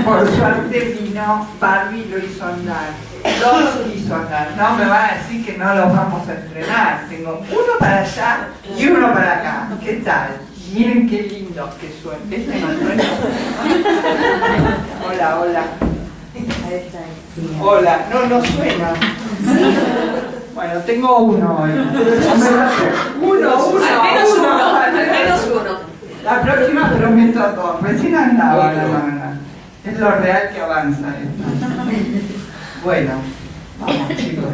Speaker 4: Por suerte vino Barbie y lo hizo andar. 2 hizo andar. No me van a decir que no los vamos a estrenar. Tengo uno para allá y uno para acá. ¿Qué tal? Miren qué lindo que suena. Este no suena. Hola, hola. Hola, no suena. Bueno, tengo uno hoy. Uno.
Speaker 2: Al menos uno.
Speaker 4: La próxima prometo 2. Recién andaba la mano. Es lo real que avanza esto. Bueno, vamos chicos.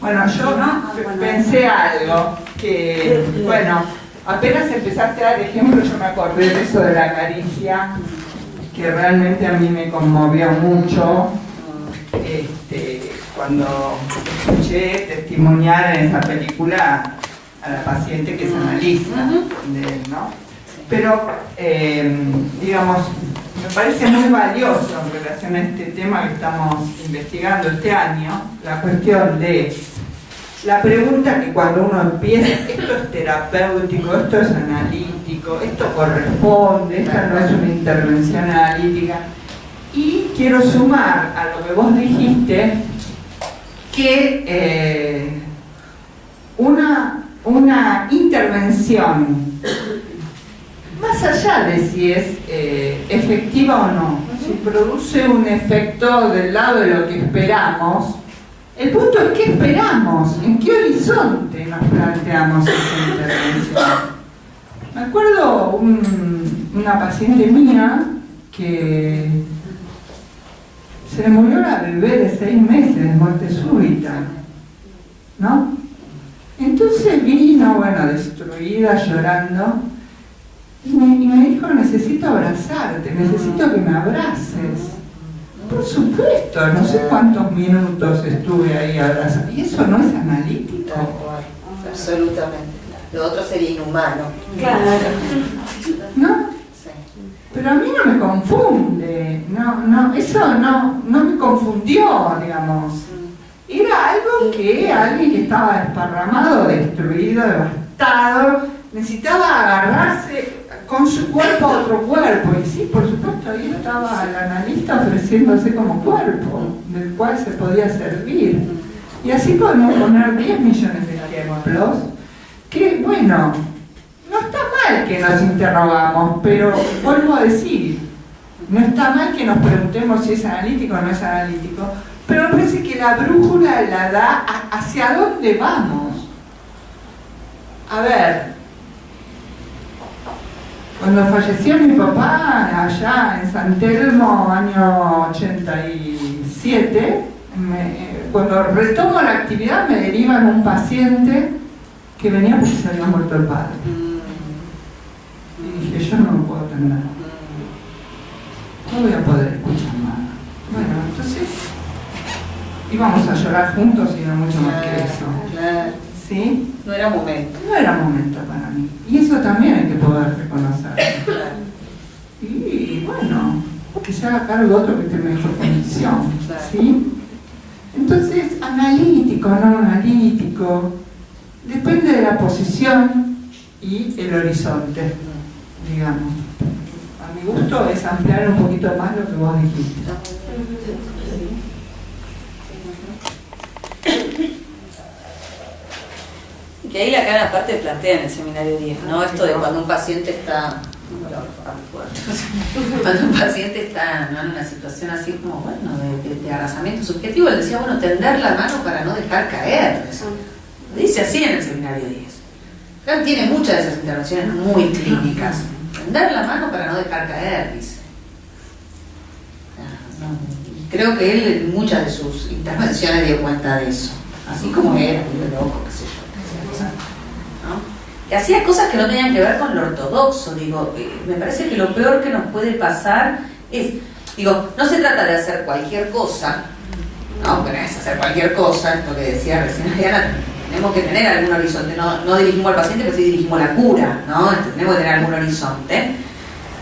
Speaker 4: Bueno, yo pensé algo que, bueno, apenas empezaste a dar ejemplo, yo me acordé de eso de la caricia, que realmente a mí me conmovió mucho cuando escuché testimoniar en esa película a la paciente que es analista de él, ¿no? Pero, digamos, me parece muy valioso en relación a este tema que estamos investigando este año, la cuestión de la pregunta que cuando uno empieza, esto es terapéutico, esto es analítico, esto corresponde, esta no es una intervención analítica. Y quiero sumar a lo que vos dijiste que una intervención, más allá de si es efectiva o no, si produce un efecto del lado de lo que esperamos, el punto es qué esperamos, en qué horizonte nos planteamos esa intervención. Me acuerdo una paciente mía que se le murió la bebé de 6 meses de muerte súbita, ¿no? Entonces vino, bueno, destruida, llorando, y me dijo, necesito abrazarte, necesito que me abraces. Por supuesto, no sé cuántos minutos estuve ahí abrazando. ¿Y eso no es analítico?
Speaker 2: Absolutamente. Lo otro sería inhumano.
Speaker 3: Claro.
Speaker 4: ¿No? Pero a mí no me confunde. Eso no me confundió, digamos. Era algo que alguien que estaba desparramado, destruido, devastado, necesitaba agarrarse con su cuerpo a otro cuerpo. Y sí, por supuesto, ahí estaba el analista ofreciéndose como cuerpo, del cual se podía servir. Y así podemos poner 10 millones de ejemplos que, bueno, no está mal que nos interrogamos, pero vuelvo a decir, no está mal que nos preguntemos si es analítico o no es analítico, pero me parece que la brújula la da hacia dónde vamos. A ver, cuando falleció mi papá allá en San Telmo, año 87, cuando retomo la actividad me derivan un paciente que venía porque se había muerto el padre. Y dije, yo no lo puedo atender. No voy a poder escuchar nada. Bueno, entonces íbamos a llorar juntos y no mucho más que eso.
Speaker 2: Claro.
Speaker 4: ¿Sí?
Speaker 2: No era momento.
Speaker 4: No era momento para mí. Y eso también hay que poder reconocer. Y bueno, que se haga cargo otro que esté en mejor condición. ¿Sí? Entonces, analítico, no analítico, depende de la posición y el horizonte, digamos. A mi gusto es ampliar un poquito más lo que vos dijiste.
Speaker 2: Que ahí la cara aparte plantea en el seminario 10, ¿no? Esto de cuando un paciente está... Cuando un paciente está, ¿no?, en una situación así como, bueno, de arrasamiento subjetivo, él decía, bueno, tender la mano para no dejar caer. Dice así en el seminario 10. Claro, tiene muchas de esas intervenciones muy clínicas. Tender la mano para no dejar caer, dice. Creo que él en muchas de sus intervenciones dio cuenta de eso. Así como era, muy loco, qué sé yo. Que hacía cosas que no tenían que ver con lo ortodoxo. Digo, me parece que lo peor que nos puede pasar es, digo, no se trata de hacer cualquier cosa, no, que no es hacer cualquier cosa, esto que decía recién Diana, tenemos que tener algún horizonte, no dirigimos al paciente, pero sí dirigimos la cura, ¿no? Tenemos que tener algún horizonte.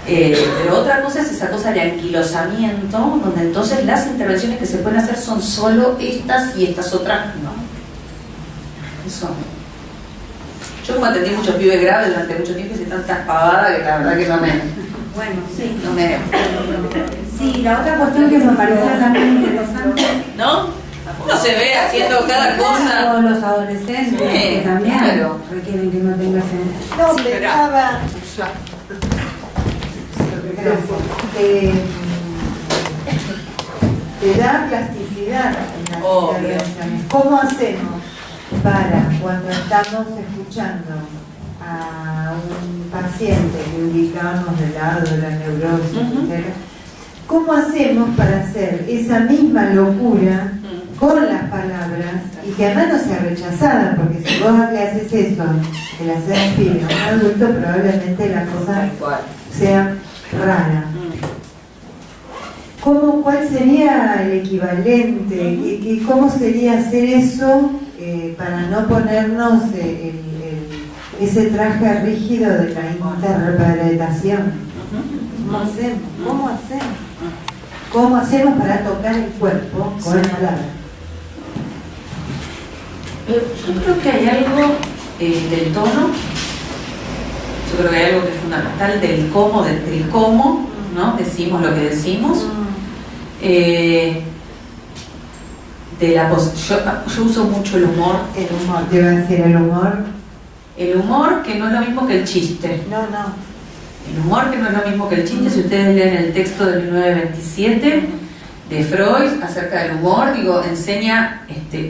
Speaker 2: Pero otra cosa es esa cosa de anquilosamiento, donde entonces las intervenciones que se pueden hacer son solo estas y estas otras no. Eso. Yo como atendí muchos pibes graves durante mucho tiempo y tantas pavadas que la verdad que no me...
Speaker 1: Bueno, sí.
Speaker 2: No me...
Speaker 1: Sí, la otra cuestión que me pareció también interesante...
Speaker 2: ¿No? Uno se ve haciendo cada cosa.
Speaker 1: Todos los adolescentes que también requieren que no tengas...
Speaker 5: No, pensaba... Te da plasticidad en las intervenciones. ¿Cómo hacemos para cuando estamos escuchando a un paciente que ubicamos del lado de la neurosis, etcétera, cómo hacemos para hacer esa misma locura con las palabras y que además no sea rechazada, porque si vos le haces eso, que le haces film a un adulto, probablemente la cosa sea rara. ¿Cuál sería el equivalente? ¿Cómo sería hacer eso para no ponernos ese traje rígido de la interpretación? ¿Cómo hacemos para tocar el cuerpo con la palabra?
Speaker 2: Yo creo que hay algo del tono, yo creo que hay algo que es fundamental del cómo, ¿no? Decimos lo que decimos. Yo uso mucho el humor.
Speaker 5: El humor, te iba a decir el humor.
Speaker 2: El humor que no es lo mismo que el chiste.
Speaker 5: No.
Speaker 2: El humor que no es lo mismo que el chiste. Si ustedes leen el texto de 1927 de Freud acerca del humor, enseña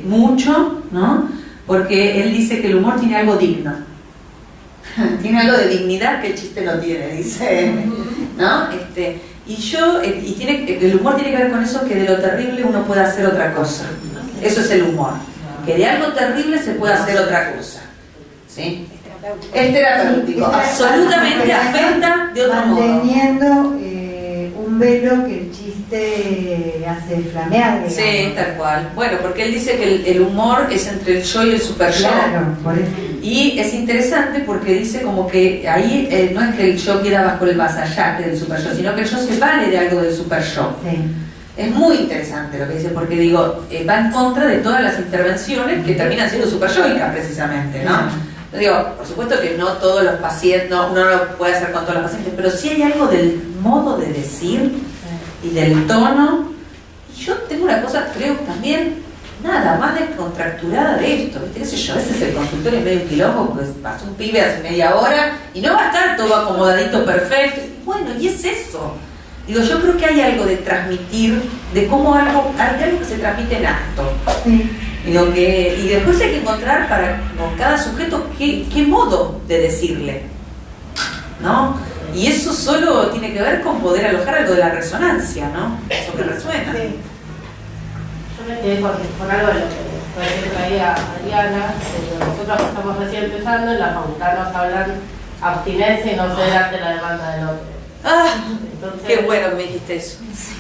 Speaker 2: mucho, ¿no? Porque él dice que el humor tiene algo digno. Tiene algo de dignidad que el chiste no tiene, dice, ¿no? El humor tiene que ver con eso, que de lo terrible uno puede hacer otra cosa. Eso es el humor. Que de algo terrible se puede hacer otra cosa. ¿Sí? Es terapéutico. Absolutamente afecta de otro modo.
Speaker 5: Manteniendo un velo que el chiste hace flamear. Digamos.
Speaker 2: Sí, tal cual. Bueno, porque él dice que el humor es entre el yo y el super yo.
Speaker 5: Claro, por eso.
Speaker 2: Y es interesante porque dice como que ahí no es que el yo queda bajo el vasallaje del super yo, sino que el yo se vale de algo del super yo.
Speaker 5: Sí.
Speaker 2: Es muy interesante lo que dice, porque va en contra de todas las intervenciones que terminan siendo super yoicas precisamente, ¿no? Por supuesto que no todos los pacientes, uno no lo puede hacer con todos los pacientes, pero sí hay algo del modo de decir y del tono. Y yo tengo una cosa, creo también, nada más descontracturada de esto, ¿viste? ¿Qué sé yo? A veces el consultorio es medio un quilombo, porque pasó un pibe hace media hora y no va a estar todo acomodadito perfecto. Bueno, y es eso. Yo creo que hay algo de transmitir, de cómo hay algo que se transmite en acto.
Speaker 5: Sí.
Speaker 2: Y después hay que encontrar con cada sujeto qué modo de decirle, ¿no? Y eso solo tiene que ver con poder alojar algo de la resonancia, ¿no? Eso que resuena.
Speaker 5: Sí.
Speaker 3: Yo me quedé con algo de lo que traía Adriana. Nosotros estamos recién empezando, en la facultad nos hablan abstinencia y no ceder ante la demanda del otro. Entonces,
Speaker 2: qué bueno que me dijiste eso.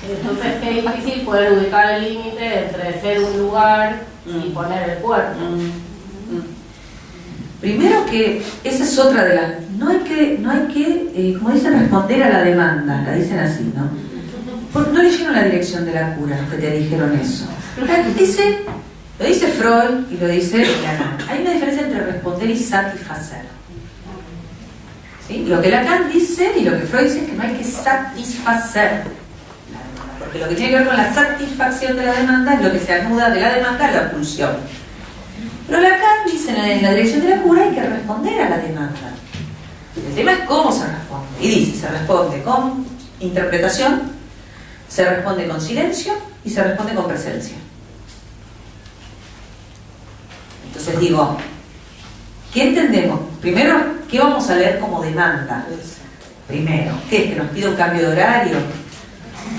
Speaker 3: Entonces qué difícil poder ubicar el límite entre ser un lugar y poner el cuerpo.
Speaker 2: Primero que esa es otra de las... No hay que como dicen, responder a la demanda, la dicen así, ¿no? Porque no leyeron la dirección de la cura, los que te dijeron eso. Lo dice Freud y lo dice Lacan. Hay una diferencia entre responder y satisfacer. ¿Sí? Lo que Lacan dice y lo que Freud dice es que no hay que satisfacer la demanda, porque lo que tiene que ver con la satisfacción de la demanda es lo que se anuda de la demanda a la pulsión. Pero Lacan dice en la dirección de la cura hay que responder a la demanda. El tema es cómo se responde. Y dice, se responde con interpretación, se responde con silencio y se responde con presencia. Entonces ¿qué entendemos? Primero, ¿qué vamos a leer como demanda? Primero, ¿qué es? ¿Que nos pide un cambio de horario?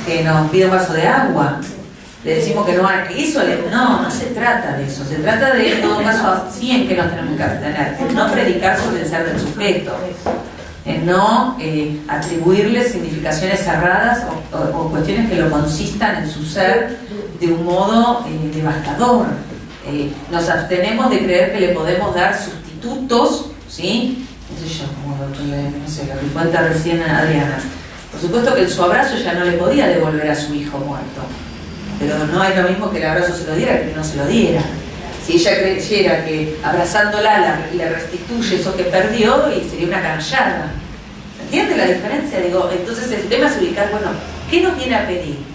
Speaker 2: ¿Que nos pide un vaso de agua? ¿Le decimos que no hay que eso? No se trata de eso. Se trata de, en todo caso, sí en que nos tenemos que abstener. En no predicar sobre el ser del sujeto. En no atribuirle significaciones cerradas o cuestiones que lo consistan en su ser de un modo devastador. Nos abstenemos de creer que le podemos dar sustitutos, ¿sí? No sé yo, como lo que cuenta recién Adriana. Por supuesto que en su abrazo ya no le podía devolver a su hijo muerto, pero no es lo mismo que el abrazo se lo diera que no se lo diera. Si ella creyera que abrazándola le restituye eso que perdió, y sería una canallada. ¿Se entiende la diferencia? Entonces el tema es ubicar, ¿qué nos viene a pedir?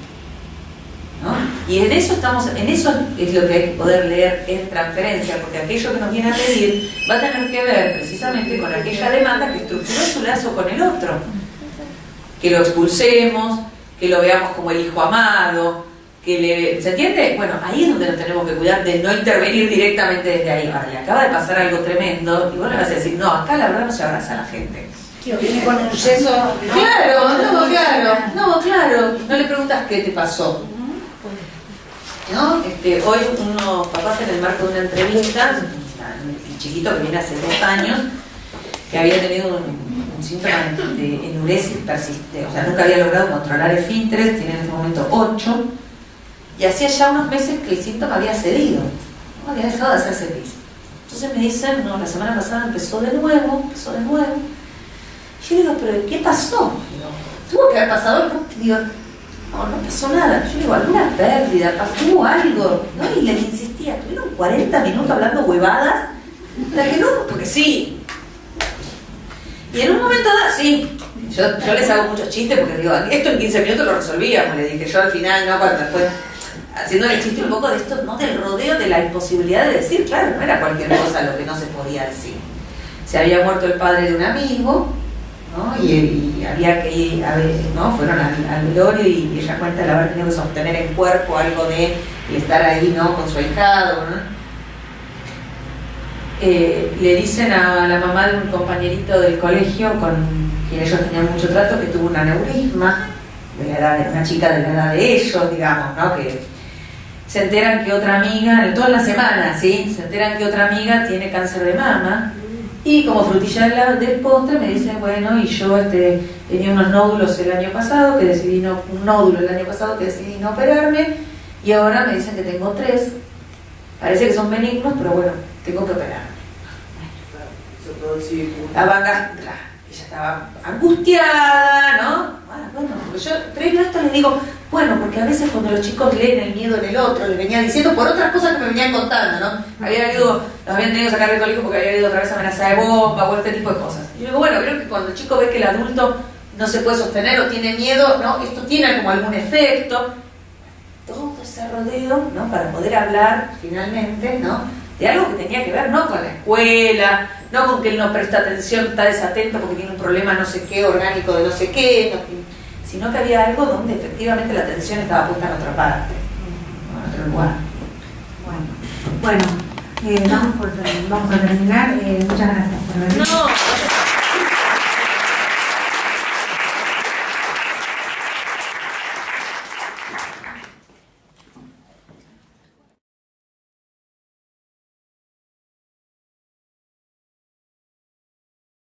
Speaker 2: ¿No? Y en eso es lo que hay que poder leer en transferencia, porque aquello que nos viene a pedir va a tener que ver precisamente con aquella demanda que estructuró su lazo con el otro. Que lo expulsemos, que lo veamos como el hijo amado, ¿se entiende? Bueno, ahí es donde nos tenemos que cuidar de no intervenir directamente desde ahí. Ahora, le acaba de pasar algo tremendo y vos le vas a decir, no, acá la verdad no se abraza a la gente.
Speaker 1: Viene con un yeso.
Speaker 2: Claro, no le preguntas qué te pasó. ¿no? Hoy unos papás en el marco de una entrevista, el chiquito que viene hace 2 años, que había tenido un síntoma de enuresis persistente, o sea, nunca había logrado controlar esfínteres, tiene en este momento 8, y hacía ya unos meses que el síntoma había cedido, ¿no? Había dejado de hacerse pis. Entonces me dicen, no, la semana pasada empezó de nuevo. Y yo digo, ¿pero qué pasó? Digo, tuvo que haber pasado algo. Digo, no pasó nada. Yo digo, alguna pérdida, pasó algo, ¿no? Y les insistía, tuvieron 40 minutos hablando huevadas, hasta que no, porque sí. Y en un momento dado, sí, yo les hago muchos chistes porque digo, esto en 15 minutos lo resolvíamos, le dije yo al final, ¿no? Cuando después, haciéndole chiste un poco de esto, ¿no? Del rodeo, de la imposibilidad de decir, claro, no era cualquier cosa lo que no se podía decir. Se había muerto el padre de un amigo, ¿no? Y había que ir, ¿no? Fueron al velorio y ella cuenta el haber tenido que sostener en cuerpo algo de estar ahí, ¿no? Con su ahijado, ¿no? Le dicen a la mamá de un compañerito del colegio con quien ellos tenían mucho trato que tuvo un aneurisma de la edad de una chica de la edad de ellos, digamos, ¿no? Que se enteran que otra amiga, toda la semana, ¿sí? Se enteran que otra amiga tiene cáncer de mama y como frutilla del postre me dicen, bueno, y yo tenía unos nódulos el año pasado que decidí no operarme y ahora me dicen que tengo 3. Parece que son benignos, pero bueno, tengo que operarme. La vaca, ella estaba angustiada, ¿no? Bueno, porque yo previo a esto le digo, bueno, porque a veces cuando los chicos leen el miedo en el otro, le venía diciendo por otras cosas que me venían contando, ¿no? Nos habían tenido que sacar del colegio porque había habido otra vez amenaza de bomba o este tipo de cosas. Y yo digo, bueno, creo que cuando el chico ve que el adulto no se puede sostener o tiene miedo, ¿no? Esto tiene como algún efecto. Todo ese rodeo, ¿no? Para poder hablar finalmente, ¿no? De algo que tenía que ver, no con la escuela, no con que él no presta atención, está desatento porque tiene un problema no sé qué, orgánico de no sé qué, no, sino que había algo donde efectivamente la atención estaba puesta en otra parte, en otro lugar.
Speaker 1: Bueno, vamos a terminar. Muchas gracias por venir.
Speaker 2: No.